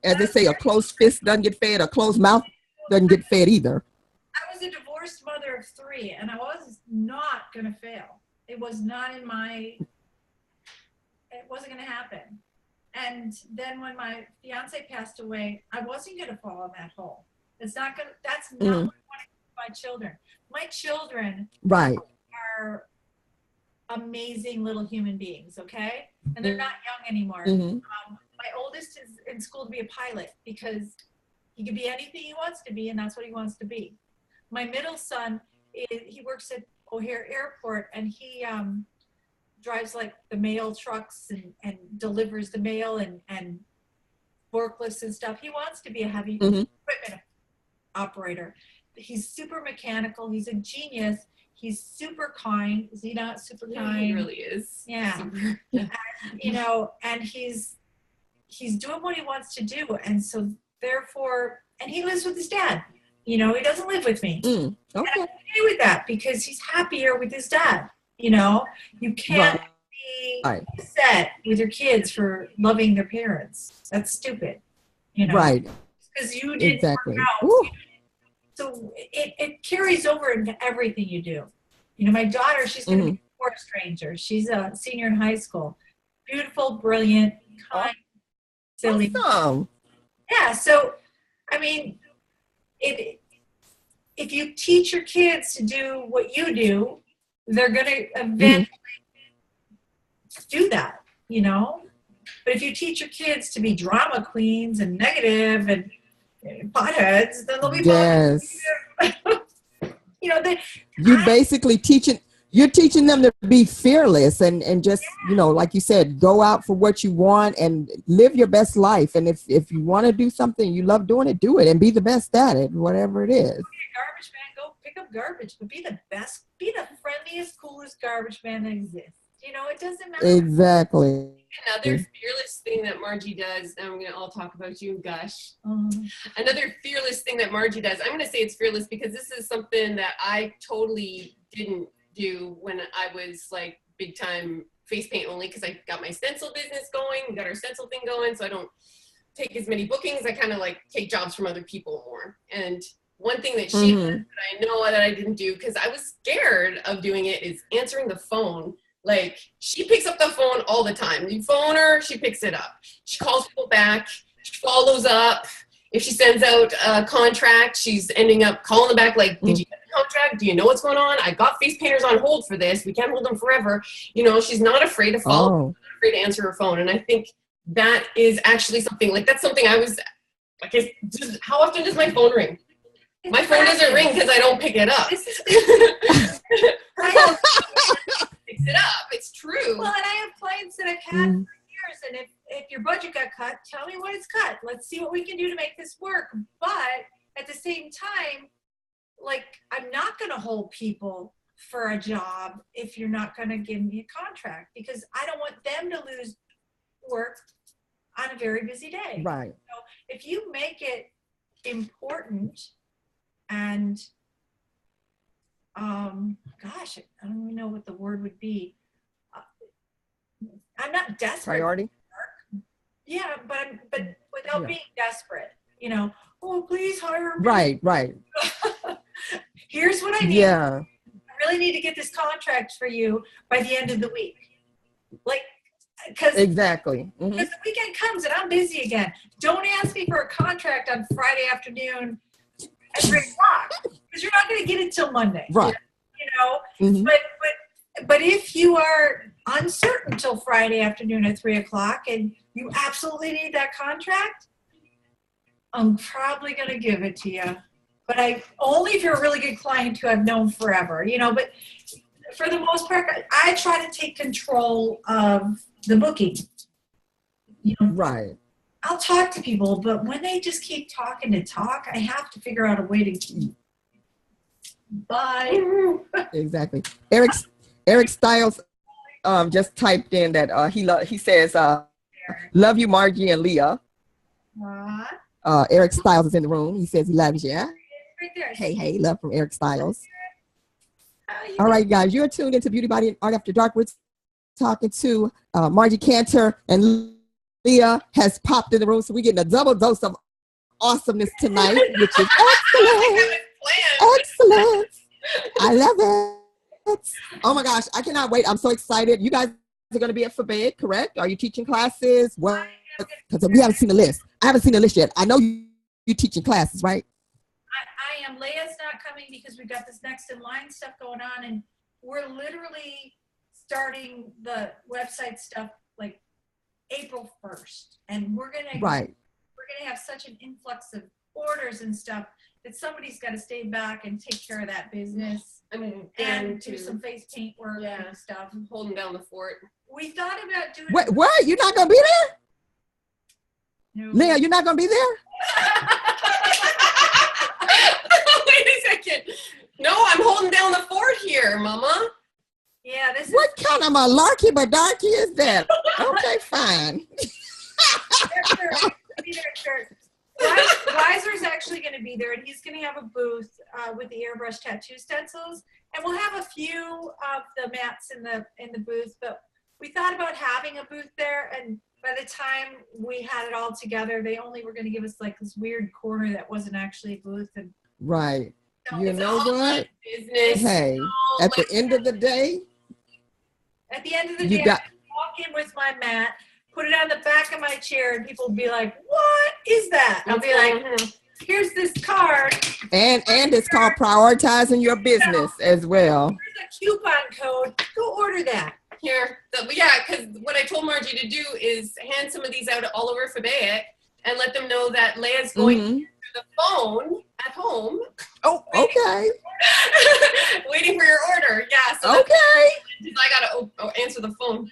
as they say, a closed fist doesn't get fed, a closed mouth doesn't get fed either. I was a divorced mother of 3, and I was not going to fail. It was not in my, it wasn't going to happen. And then when my fiance passed away, I wasn't going to fall in that hole. That's not what I want for my children. My children are amazing little human beings, okay? And they're not young anymore. My oldest is in school to be a pilot, because he can be anything he wants to be, and that's what he wants to be. My middle son, he works at O'Hare Airport, and he drives like the mail trucks and delivers the mail and forklifts and stuff. He wants to be a heavy equipment operator. He's super mechanical. He's a genius. He's super kind. Is he not super kind? He really is. Yeah. Super. And, and he's doing what he wants to do. And so therefore, and he lives with his dad. He doesn't live with me. Okay. And I'm okay with that, because he's happier with his dad. You can't be upset with your kids for loving their parents. That's stupid. Right. Because you didn't exactly. work out. So it carries over into everything you do. My daughter, she's going to be a forest ranger. She's a senior in high school. Beautiful, brilliant, kind, silly. Awesome. Yeah. So, I mean, if you teach your kids to do what you do, they're going to eventually do that, But if you teach your kids to be drama queens and negative and potheads, then they'll be potheads. You're teaching them to be fearless and just, like you said, go out for what you want and live your best life. And if you want to do something, you love doing it, do it and be the best at it, whatever it is. Garbage man, go pick up garbage, but be the best, be the friendliest, coolest garbage man that exists. It doesn't matter. Exactly. Another fearless thing that Margie does, and I'm going to all talk about you, gosh. Another fearless thing that Margie does, I'm going to say it's fearless because this is something that I totally didn't do when I was like big time face paint only, because I got my stencil business going, we got our stencil thing going, so I don't take as many bookings. I kind of like take jobs from other people more. And one thing that she does that I know that I didn't do because I was scared of doing it is answering the phone. Like, she picks up the phone all the time. You phone her, she picks it up. She calls people back. She follows up. If she sends out a contract, she's ending up calling them back like, did you get the contract? Do you know what's going on? I got face painters on hold for this. We can't hold them forever. She's not afraid to follow, not afraid to answer her phone. And I think that is actually something, like, that's something I was, like, how often does my phone ring? My phone doesn't ring because I don't pick it up. Picks it up. It's true. Well, and I have clients that I've had for years, and if your budget got cut, tell me what it's cut. Let's see what we can do to make this work. But at the same time, like, I'm not going to hold people for a job if you're not going to give me a contract, because I don't want them to lose work on a very busy day. Right. So if you make it important and gosh, I don't even know what the word would be. I'm not desperate. Priority. Yeah, but without being desperate, oh, please hire me. Right. Here's what I need. Yeah. I really need to get this contract for you by the end of the week. Like, because exactly. Because the weekend comes and I'm busy again. Don't ask me for a contract on Friday afternoon at 3 o'clock, because you're not going to get it till Monday. Right. But if you are uncertain till Friday afternoon at 3:00 and you absolutely need that contract, I'm probably going to give it to you. But only if you're a really good client who I've known forever, but for the most part, I try to take control of the booking. Right. I'll talk to people, but when they just keep talking to talk, I have to figure out a way to keep. Bye. Exactly. Eric Styles just typed in that he says love you, Margie and Leah. What? Eric Styles is in the room. He says he loves you. Right there. Hey, love from Eric Styles. All right, guys, you're tuned into Beauty, Body, and Art After Dark. We're talking to Margie Kanter, and Leah has popped in the room, so we're getting a double dose of awesomeness tonight, which is excellent. Excellent. I love it. Oh my gosh, I cannot wait. I'm so excited. You guys are going to be at Fabed, correct? Are you teaching classes? What? Because we haven't seen the list. I haven't seen the list yet. I know you're teaching classes, right? I am. Leia's not coming because we've got this next in line stuff going on, and we're literally starting the website stuff like April 1st, and we're gonna have such an influx of orders and stuff that somebody's got to stay back and take care of that business and do some face paint work and stuff. I'm holding down the fort. We thought about doing. What? You're not gonna be there? No. Leah, you're not gonna be there? Wait a second. No, I'm holding down the fort here, Mama. Yeah, this what is. What kind of malarkey badarkey is that? Okay, fine. Weiser's actually going to be there, and he's going to have a booth with the airbrush tattoo stencils, and we'll have a few of the mats in the booth. But we thought about having a booth there, and by the time we had it all together, they only were going to give us like this weird corner that wasn't actually a booth. And right. so You know what? Business. Hey, at the end of the day, I walk in with my mat, put it on the back of my chair, and people will be like, "What is that?" I'll be like, "Here's this card." And it's called prioritizing your business as well. Here's a coupon code. Go order that. Here, because what I told Margie to do is hand some of these out all over Fabet and let them know that Leia's going through the phone at home. Oh, okay. Waiting for your order. Yeah. So okay. I gotta answer the phone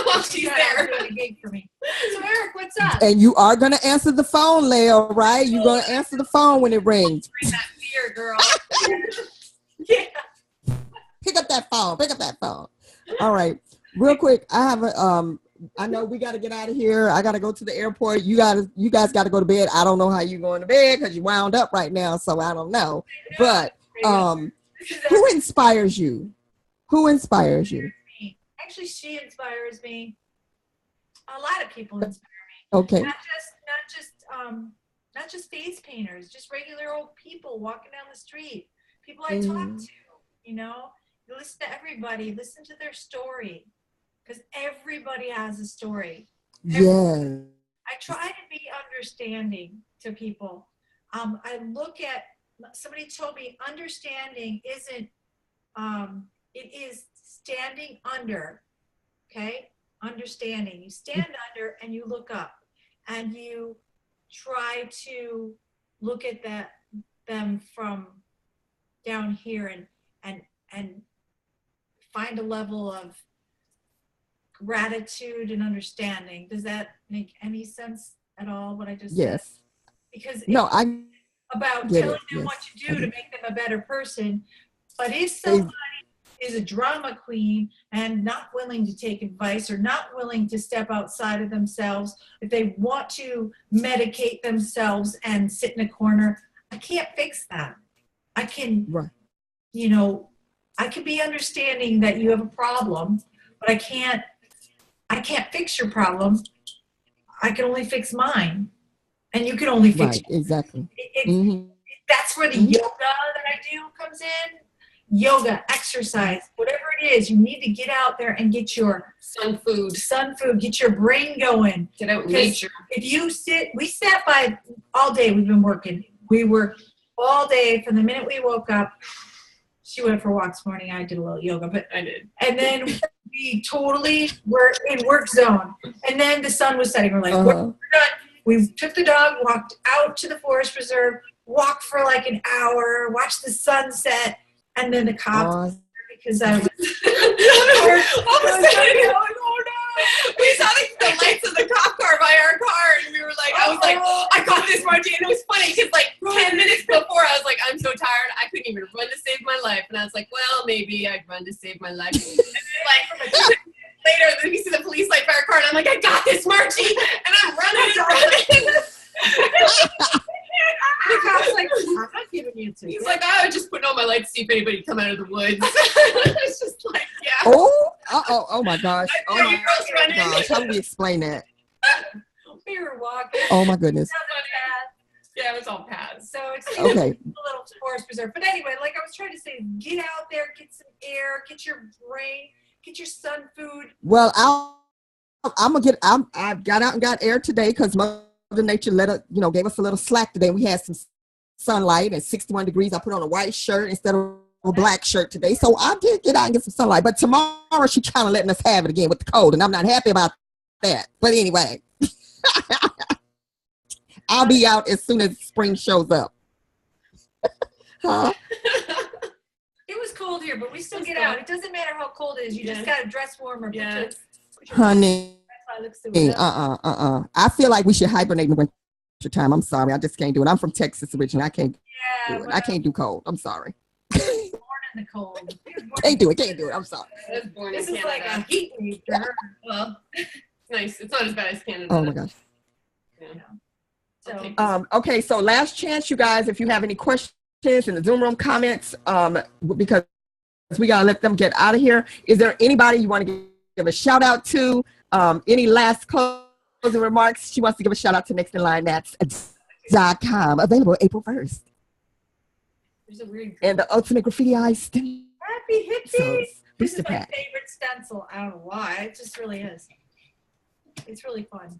while she's there. Doing a gig for me. So Eric, what's up? And you are gonna answer the phone, Leah, right? You're gonna answer the phone when it rings. Bring that fear, girl. Yeah. Pick up that phone. All right, real quick. I have a I know we got to get out of here. I got to go to the airport. You guys got to go to bed. I don't know how you're going to bed because you wound up right now, so I don't know. But who inspires you? Who inspires you? Actually, she inspires me. A lot of people inspire me. Okay. Not just face painters, just regular old people walking down the street. People I talk to. You listen to everybody. Listen to their story. Because everybody has a story. Yeah. I try to be understanding to people. I look at, somebody told me understanding isn't, it is standing under, okay? Understanding. You stand under and you look up and you try to look at them from down here and find a level of gratitude and understanding. Does that make any sense at all, what I just said? Because I about telling them what to do to make them a better person. But if somebody is a drama queen and not willing to take advice or not willing to step outside of themselves, if they want to medicate themselves and sit in a corner, I can't fix that. I can, I can be understanding that you have a problem, but I can't fix your problem. I can only fix mine. And you can only fix yours. Exactly. That's where the yoga that I do comes in. Yoga, exercise, whatever it is, you need to get out there and get your sun food, get your brain going. Get out in nature. If you we sat by all day, we've been working. We worked all day from the minute we woke up. She went for walks this morning. I did a little yoga, but I did. And then we totally were in work zone. And then the sun was setting. We're like, we're done. We took the dog, walked out to the forest reserve, walked for like an hour, watched the sunset, and then the cops, because I was all of a sudden, oh no! We saw the lights of the cop car by our car, and we were like, I was like, I got this, Margie. And it was funny because like 10 minutes before, I was like, I'm so tired, I couldn't even run to save my life. And I was like, well, maybe I'd run to save my life. And like later, then we see the police light by our car, and I'm like, I got this, Margie, and I'm running. The cop's like, I'm not giving you a ticket. He's like, I was just putting on my light to see if anybody come out of the woods. It's just like, yeah. Oh my gosh. Oh my gosh. How do we explain that? We were walking. Oh my goodness. Yeah, it was all paths. So it's okay. A little forest preserve. But anyway, like I was trying to say, get out there, get some air, get your brain, get your sun food. Well, I got out and got air today because Mother Nature gave us a little slack today. We had some sunlight and 61 degrees. I put on a white shirt instead of a black shirt today. So I did get out and get some sunlight. But tomorrow she's kind of letting us have it again with the cold, and I'm not happy about that. But anyway, I'll be out as soon as spring shows up. Huh? It was cold here, but we still get out. It doesn't matter how cold it is. You just got to dress warmer. Yes. Honey. I feel like we should hibernate in the winter time. I'm sorry. I just can't do it. I'm from Texas originally. I can't do it. I can't do cold. I'm sorry. Born in the cold. Can't do it. I'm sorry. I was born this in is Canada. like a heat wave for her. Well, it's nice. It's not as bad as Canada. Oh my gosh. Yeah. So, okay, so last chance, you guys, if you have any questions in the Zoom room comments, because we gotta let them get out of here. Is there anybody you want to give a shout out to? Any last closing remarks? She wants to give a shout out to Next in Line. That's.com. Available April 1st. There's a weird. And the Ultimate Graffiti Eyes. Happy hippies. This is my pack. favorite stencil. I don't know why. It just really is. It's really fun.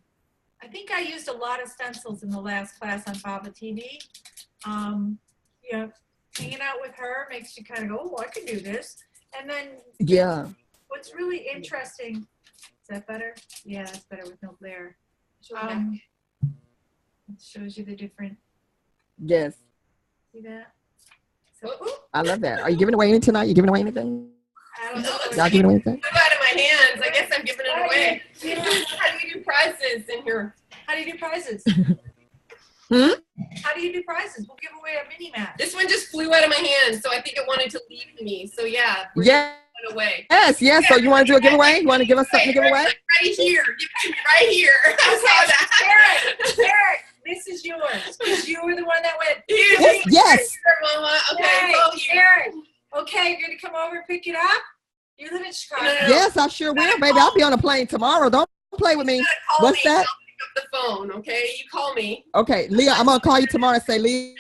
I think I used a lot of stencils in the last class on Baba TV. Hanging out with her makes you kind of go, oh, I can do this. And then what's really interesting, is that better? Yeah, that's better with no glare. It shows you the different. Yes. See that? So, I love that. Are you giving away anything tonight? You giving away anything? I don't know. Y'all giving away anything? It's out of my hands. I guess I'm giving it away. How do you do prizes in here? How do you do prizes? How do you do prizes? We'll give away a mini map. This one just flew out of my hand, so I think it wanted to leave me. So yeah. It away. Yes. So you want to do a giveaway? You want to give us something to give away? Right here. Give it to me right here. I saw that. Eric, this is yours. Because you were the one that went. Yes. Mama. Okay. Hey, Eric. Okay, you're going to come over and pick it up? You live in Chicago. Yes, I sure will, baby. I'll be on a plane tomorrow. Don't play with me. What's that? I'll pick up the phone, okay? You call me. Okay, Leah, I'm going to call you tomorrow and say, Leah,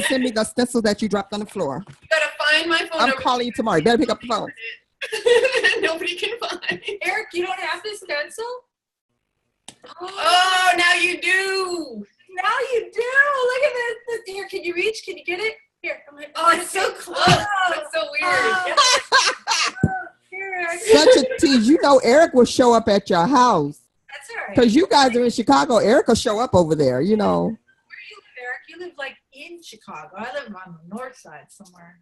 send me the stencil that you dropped on the floor. You got to find my phone I'm number. calling you tomorrow. You better pick up the phone. Nobody can find. Eric, you don't have this stencil? Oh, now you do. Now you do. Look at this. Here, can you reach? Can you get it? Here. Oh, it's so close. That's so weird. Such a tease. You know Eric will show up at your house. That's all right. Because you guys are in Chicago. Eric will show up over there, you know. Where do you live, Eric? You live like in Chicago. I live on the north side somewhere.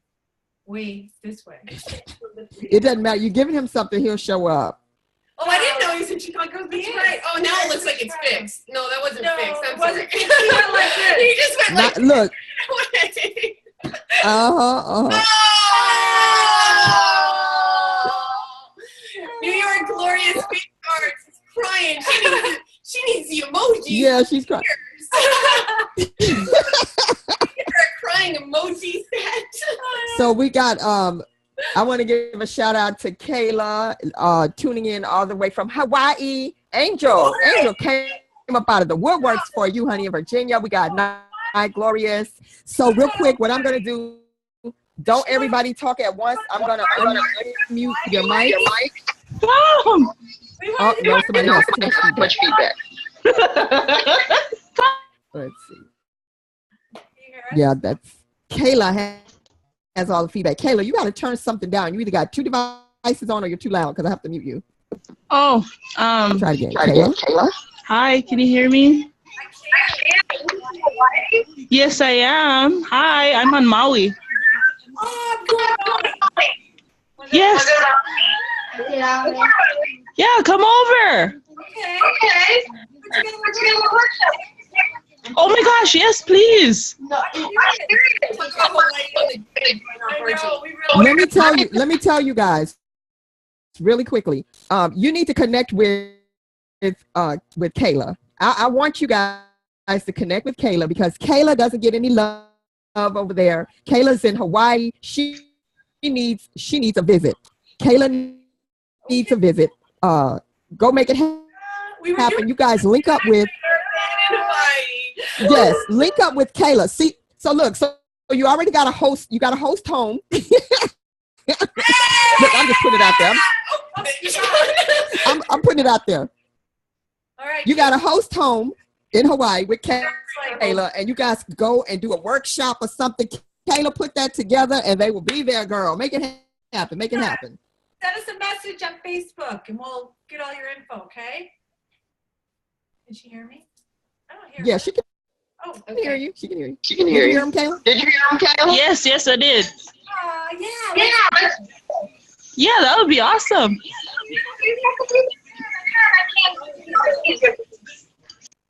Way this way. It doesn't matter. You're giving him something, he'll show up. Oh, I didn't know he was in Chicago. That's right. Oh, now it looks like it's fixed. No, that wasn't fixed. I'm sorry. He went like this. He just went like Look. away. Oh! New York Glorious Speech Arts is crying. She needs the emoji. Yeah, she's crying. Crying emoji set. So we got I want to give a shout out to Kayla tuning in all the way from Hawaii. Angel came up out of the woodworks for you, honey, in Virginia. We got Night Glorious. So real quick, what I'm gonna do, don't everybody talk at once. I'm gonna unmute your mic. Oh, No, somebody else. much feedback. Let's see. Yeah, that's Kayla has all the feedback. Kayla, you got to turn something down. You either got two devices is on or you're too loud because I have to mute you. Oh, Try again. Kayla? Hi, can you hear me? Yes, I am. Hi, I'm on Maui. Oh, good. Yes. Yeah, come over. Okay. Oh my gosh, yes, please. Let me tell you guys really quickly. You need to connect with Kayla. I want you guys to connect with Kayla because Kayla doesn't get any love over there. Kayla's in Hawaii. She needs a visit. Kayla needs a visit. Go make it happen. You guys link up with. Yes, link up with Kayla. See, so look, so you already got a host. You got a host home. Look, I'm just putting it out there. I'm putting it out there. All right. You got a host home in Hawaii with Kayla, and you guys go and do a workshop or something. Kayla put that together, and they will be there, girl. Make it happen. Make it happen. Send us a message on Facebook, and we'll get all your info. Okay? Can she hear me? I don't hear. Yeah, her. she can. Oh, She can hear you. She can hear you. She can Did hear you you. hear him, Kayla? Did you hear him, Kayla? Yes, I did. yeah. Yeah, that would be awesome.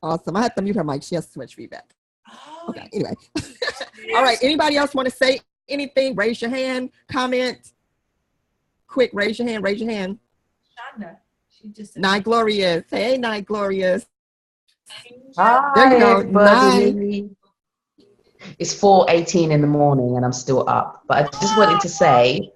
Awesome. I have to mute her mic. She has too much feedback. Oh, Okay. Anyway. All right. Anybody else want to say anything? Raise your hand. Comment. Quick. Raise your hand. Raise your hand. Shonda. She just said Night Glorious. Hey, Night Glorious. Hi, There you go. everybody. It's 4:18 in the morning and I'm still up. But I just wanted to say,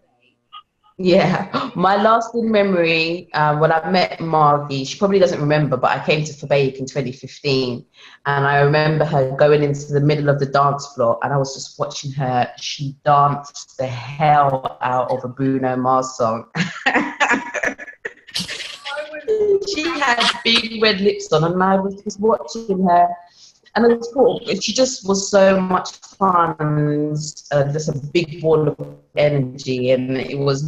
yeah, my lasting memory when I met Margi, she probably doesn't remember, but I came to Fabaik in 2015. And I remember her going into the middle of the dance floor and I was just watching her. She danced the hell out of a Bruno Mars song. She had big red lips on and I was just watching her. And I thought she just was so much fun and just a big ball of energy. And it was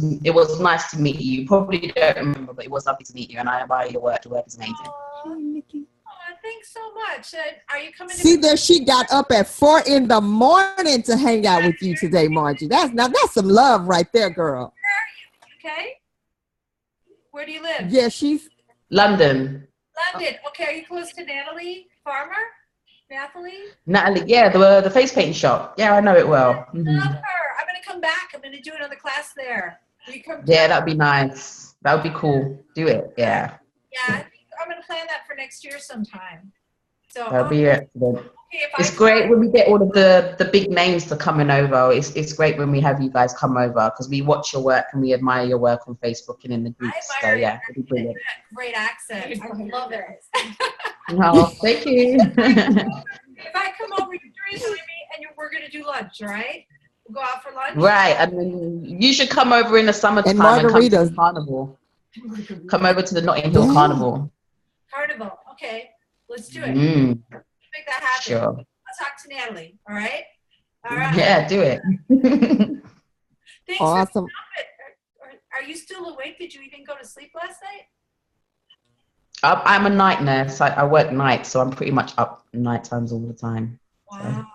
nice to meet you. You probably don't remember, but it was lovely to meet you. And I admire your work. Your work is amazing. Oh, thanks so much. Are you coming? See there, she got up at 4 in the morning to hang out with you today, Margie. That's some love right there, girl. Okay. Where do you live? Yeah, she's London. London. Okay. Are you close to Natalie Farmer? Natalie, yeah, the face painting shop. Yeah, I know it well. I love her. I'm gonna come back. I'm gonna do another class there. Will you come? Yeah, that'd be nice. That would be cool. Do it. Yeah. Yeah, I'm gonna plan that for next year sometime. So That'd be excellent. Okay, it's great when we get all of the big names to coming over. It's great when we have you guys come over because we watch your work and we admire your work on Facebook and in the groups. So yeah, it'd be brilliant. Great accent. I love it. No, thank you. If I come over, you're me and we're gonna do lunch, right? We'll go out for lunch. Right, and then you should come over in the summertime and margaritas. And come to the carnival. Come over to the Notting Hill Carnival. Carnival. Okay, let's do it. Make that happen. Sure. I'll talk to Natalie. All right. All right. Yeah, do it. Thanks awesome. Are you still awake? Did you even go to sleep last night? I'm a night nurse. I work nights, so I'm pretty much up night times all the time. Wow,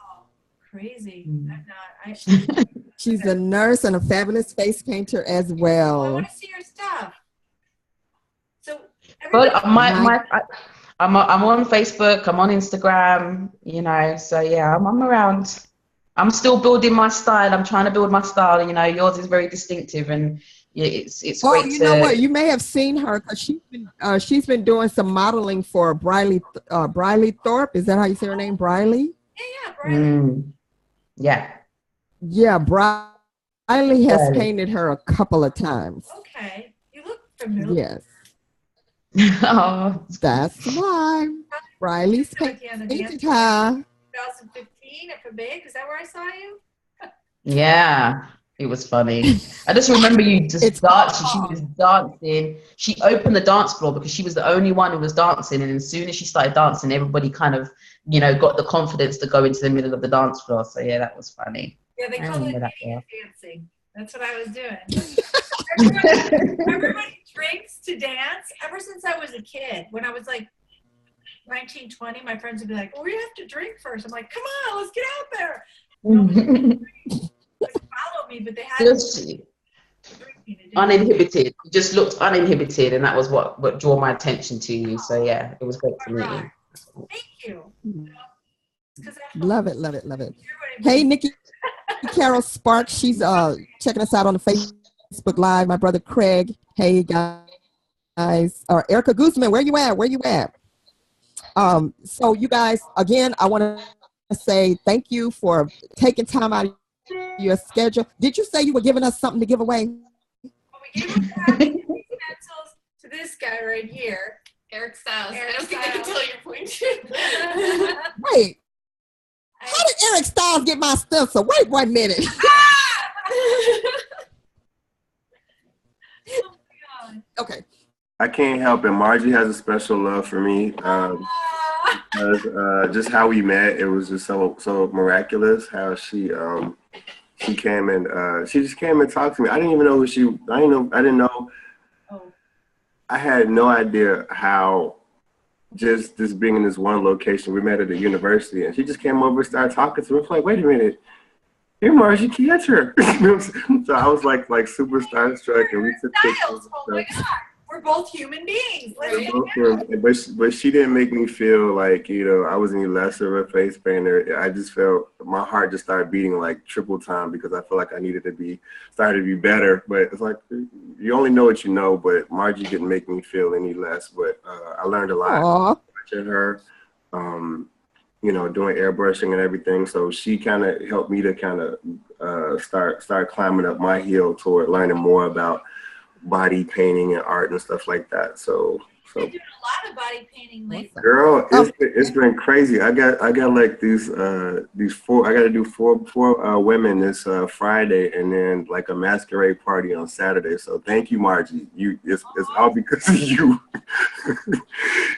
crazy. I'm not. She's a nurse and a fabulous face painter as well. I want to see your stuff. So, but I'm on Facebook. I'm on Instagram. You know, so yeah, I'm around. I'm still building my style. I'm trying to build my style. You know, yours is very distinctive and. It's well, great. You know what? You may have seen her because she's been doing some modeling for Briley Thorpe. Is that how you say her name, Briley? Yeah, Briley. Yeah. Yeah, Briley has painted her a couple of times. Okay, you look familiar. Yes. Oh, that's why Briley's painted her. 2015 at Fabaik. Is that where I saw you? Yeah. It was funny. I just remember you just dancing. She was dancing. She opened the dance floor because she was the only one who was dancing. And as soon as she started dancing, everybody kind of, you know, got the confidence to go into the middle of the dance floor. So yeah, that was funny. Yeah, they call it dancing. That's what I was doing. ever since I was a kid, when I was like 19, 20, my friends would be like, well, we have to drink first. I'm like, come on, let's get out there. Nobody would follow me, but they had Just to drink me to do it. uninhibited. You just looked uninhibited, and that was what drew my attention to you. So yeah, it was great to meet you. Right. Thank you. Love it, love it, love it. Hey, Nikki Carol Sparks, she's checking us out on the Facebook Live. My brother Craig. Hey guys. Erica Guzman, where you at? Where you at? So you guys, again, I want to say thank you for taking time out of your schedule. Did you say you were giving us something to give away? Well, we gave pencils to this guy right here. Eric Styles. Eric I don't think I can Styles. tell your point. Wait. How did Eric Styles get my stencil? Wait 1 minute. Oh my God. Okay. I can't help it. Margie has a special love for me. Because just how we met, it was just so miraculous how she came and she just came and talked to me. I didn't even know who she. I didn't know. Oh. I had no idea how. Just being in this one location, we met at the university, and she just came over and started talking to me. I was like, wait a minute, you're Margie Kanter. So I was like super starstruck, and we took pictures. Styles. Oh my God. We're both human beings. Let's get it. But she didn't make me feel like, I was any less of a face painter. I just felt my heart just started beating like triple time because I felt like I started to be better. But it's like, you only know what you know, but Margie didn't make me feel any less. But I learned a lot watching her, doing airbrushing and everything. So she kind of helped me to kind of start climbing up my hill toward learning more about body painting and art and stuff like that. So You're doing a lot of body painting lately. girl, it's been crazy. I got like these four. I got to do four women this Friday, and then like a masquerade party on Saturday. So thank you, Margie. It's all because of you.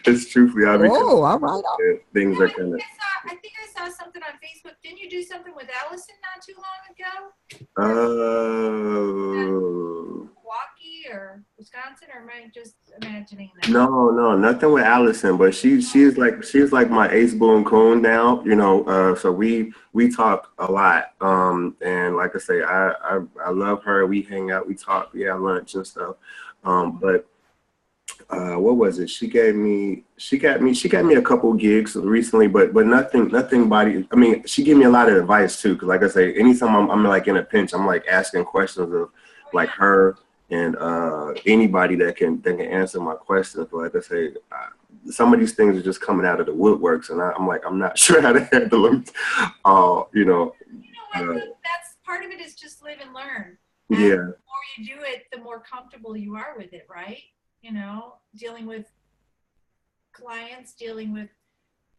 It's truthfully all because. Oh, all right. Things are kind of. I think I saw something on Facebook. Didn't you do something with Allison not too long ago? Milwaukee or Wisconsin, or am I just imagining that? No, nothing with Allison. But she's like my ace boon coon now. So we talk a lot. And like I say, I love her. We hang out, we talk, we have lunch and stuff. But what was it? She got me a couple gigs recently, but nothing body. I mean, she gave me a lot of advice too. Cause like I say, anytime I'm like in a pinch, I'm like asking questions of like her and anybody that can answer my questions. But like I say, some of these things are just coming out of the woodworks, and I'm like, I'm not sure how to handle them. That's part of it is just live and learn. And the more you do it, the more comfortable you are with it, right? Dealing with clients, dealing with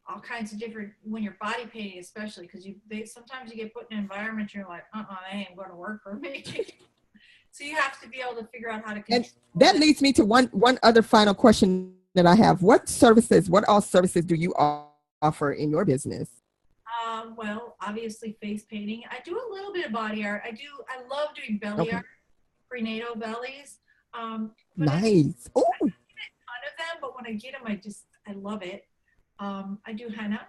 all kinds of different, when you're body painting especially, because sometimes you get put in an environment you're like, that ain't going to work for me. So you have to be able to figure out how to control. And that leads me to one other final question that I have. What all services do you offer in your business? Well, obviously face painting. I do a little bit of body art. I love doing belly art, prenatal bellies. Nice. Oh. I don't get a ton of them, but when I get them, I love it. I do henna.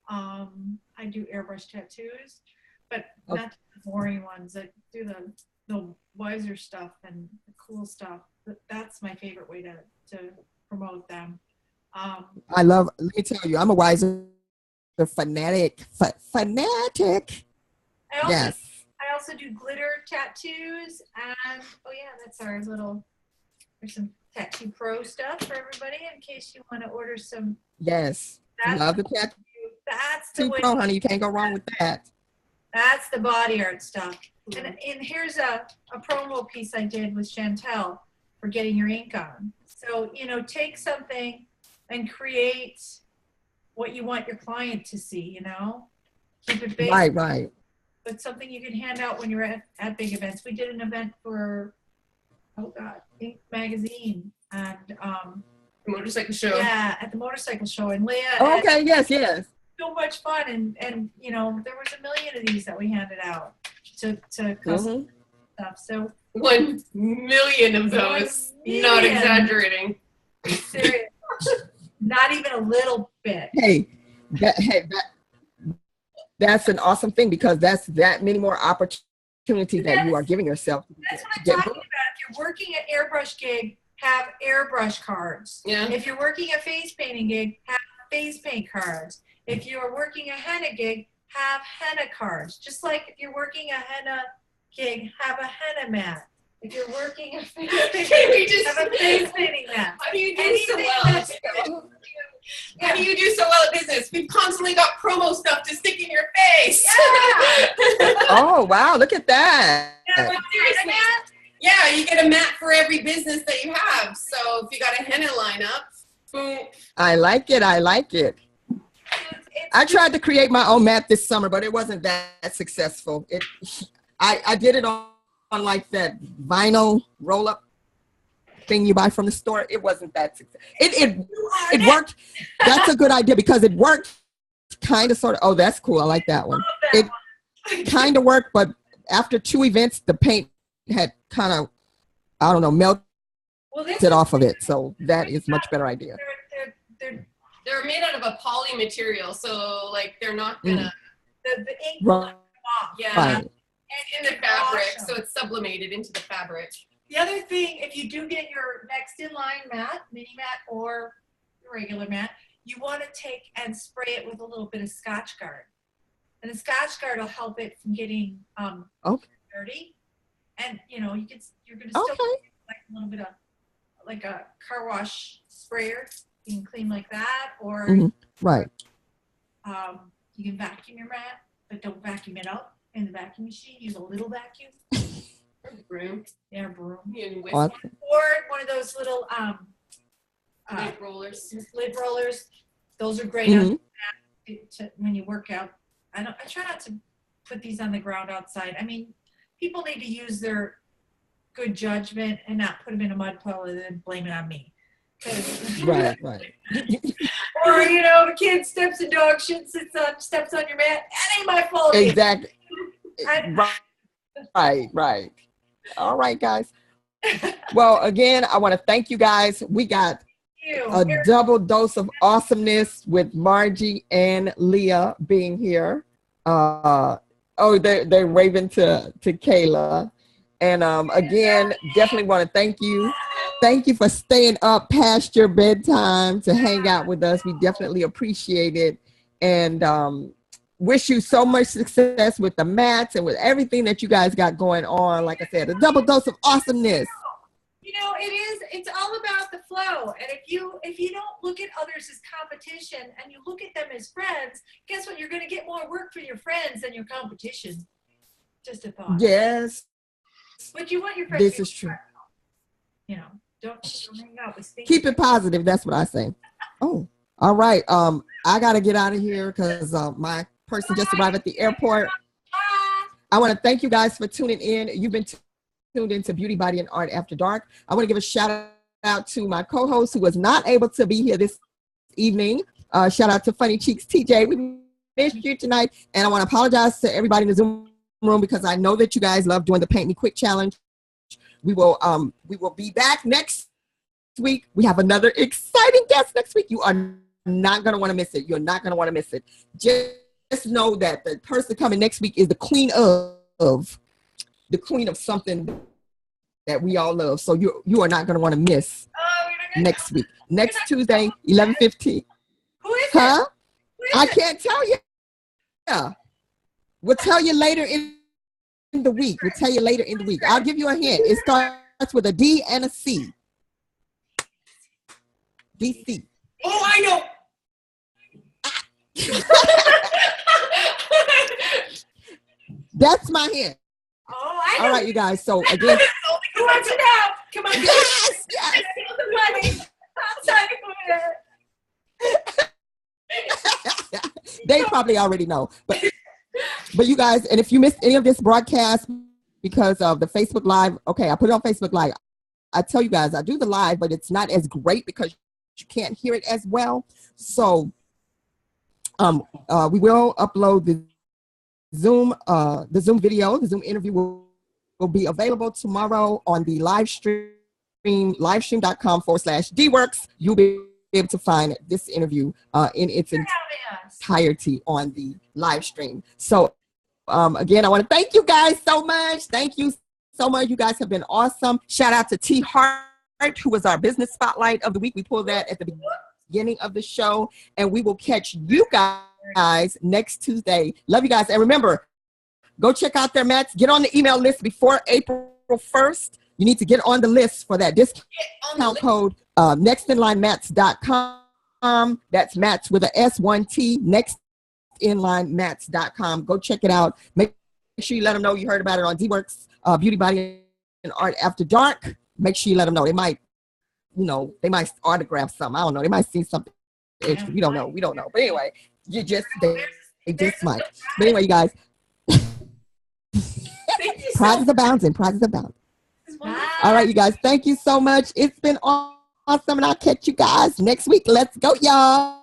I do airbrush tattoos, but not the boring ones. I do the wiser stuff and the cool stuff. That's my favorite way to promote them. Let me tell you, I'm a wiser fanatic. Yes. I also do glitter tattoos, and that's our little. There's some Tattoo Pro stuff for everybody in case you want to order some. Yes. Love the tattoo. That's the Pro, honey. You can't go wrong with that. That's the body art stuff. And here's a promo piece I did with Chantel for getting your ink on. So, take something and create what you want your client to see, Keep it basic. Right. But something you can hand out when you're at big events. We did an event for, Ink Magazine and motorcycle show. Yeah, at the motorcycle show. And Leah. Okay, yes. So much fun, and there was 1 million of these that we handed out to custom stuff. So 1 million of those, not exaggerating. Serious. Not even a little bit. Hey, that's an awesome thing because that's that many more opportunities that you are giving yourself. That's what I'm talking about. If you're working an airbrush gig, have airbrush cards. Yeah. If you're working a face painting gig, have face paint cards. If you're working a henna gig, have henna cards. Just like if you're working a henna gig, have a henna mat. If you're working a face painting, have a face painting mat. How do you do so well? How do you do so well at business? We've constantly got promo stuff to stick in your face. Yeah. Oh, wow. Look at that. Seriously. Yeah, you get a mat for every business that you have. So if you got a henna lineup, boom. I like it. I like it. I tried to create my own mat this summer, but it wasn't that successful. I did it on like that vinyl roll-up thing you buy from the store. It wasn't that successful. It worked. That's a good idea because it worked kind of sort of. Oh, that's cool. I like that one. It kind of worked, but after 2 events, the paint had kind of, I don't know, melted off of it. So that is much better idea. They're made out of a poly material, so like they're not gonna the ink will not come off. Yeah, Right. and in the fabric, so it's sublimated into the fabric. The other thing, if you do get your next in line mat, mini mat or your regular mat, you want to take and spray it with a little bit of Scotch Guard, and the Scotch Guard will help it from getting dirty. And you know you're gonna still like a little bit of like a car wash sprayer. You can clean like that, or right. You can vacuum your mat, but don't vacuum it up in the vacuum machine. Use a little vacuum. Or broom. Yeah, broom. Awesome. Or one of those little lid rollers. Lid rollers. Those are great on when you work out. I try not to put these on the ground outside. I mean, people need to use their good judgment and not put them in a mud puddle and then blame it on me. Right. Or a kid steps in dog shit, steps on your mat. That ain't my fault. Exactly. Right. All right, guys. Well, again, I want to thank you guys. We got a double dose of awesomeness with Margie and Leah being here. They're waving to Kayla. And again, definitely want to thank you. Thank you for staying up past your bedtime to hang out with us. We definitely appreciate it. And wish you so much success with the mats and with everything that you guys got going on. Like I said, a double dose of awesomeness. It's all about the flow. And if you don't look at others as competition and you look at them as friends, guess what? You're going to get more work for your friends than your competition. Just a thought. Yes. But you want your friends. This is true. Don't hang out with things. Keep it positive. That's what I say. Oh, all right. I got to get out of here because my person just arrived at the airport. I want to thank you guys for tuning in. You've been tuned into Beauty, Body, and Art After Dark. I want to give a shout out to my co-host who was not able to be here this evening. Shout out to Funny Cheeks TJ. We missed you tonight. And I want to apologize to everybody in the Zoom room because I know that you guys love doing the Paint Me Quick Challenge. We will be back next week. We have another exciting guest next week. You are not going to want to miss it. You're not going to want to miss it. Just know that the person coming next week is the queen of something that we all love. So you are not going to want to miss next week. Next Tuesday, 11:15. Who is Huh? it? I can't tell you. Yeah. We'll tell you later in the week. We'll tell you later in the week. I'll give you a hint. It starts with a D and a C. DC. Oh, I know. That's my hint. Oh, I know. All right, you guys. So again, Who wants it now? Come on. yes. They probably already know, but you guys, and if you missed any of this broadcast because of the Facebook Live, okay, I put it on Facebook Live. I tell you guys, I do the live, but it's not as great because you can't hear it as well. So, we will upload the Zoom video. The Zoom interview will be available tomorrow on the live stream livestream.com/dworks. You'll be able to find this interview in its entirety on the live stream. So again, I want to thank you guys so much. Thank you so much. You guys have been awesome. Shout out to T Hart, who was our business spotlight of the week. We pulled that at the beginning of the show, and we will catch you guys next Tuesday. Love you guys. And remember, go check out their mats. Get on the email list before April 1st. You need to get on the list for that discount code, nextinlinemats.com. That's mats with a S1T, nextinlinemats.com. Go check it out. Make sure you let them know you heard about it on DWorks, Beauty, Body, and Art After Dark. Make sure you let them know. They might, they might autograph something. I don't know. They might see something extra. We don't know. But anyway, they just might. But anyway, you guys. Prizes abounding. All right, you guys. Thank you so much. It's been awesome, and I'll catch you guys next week. Let's go, y'all.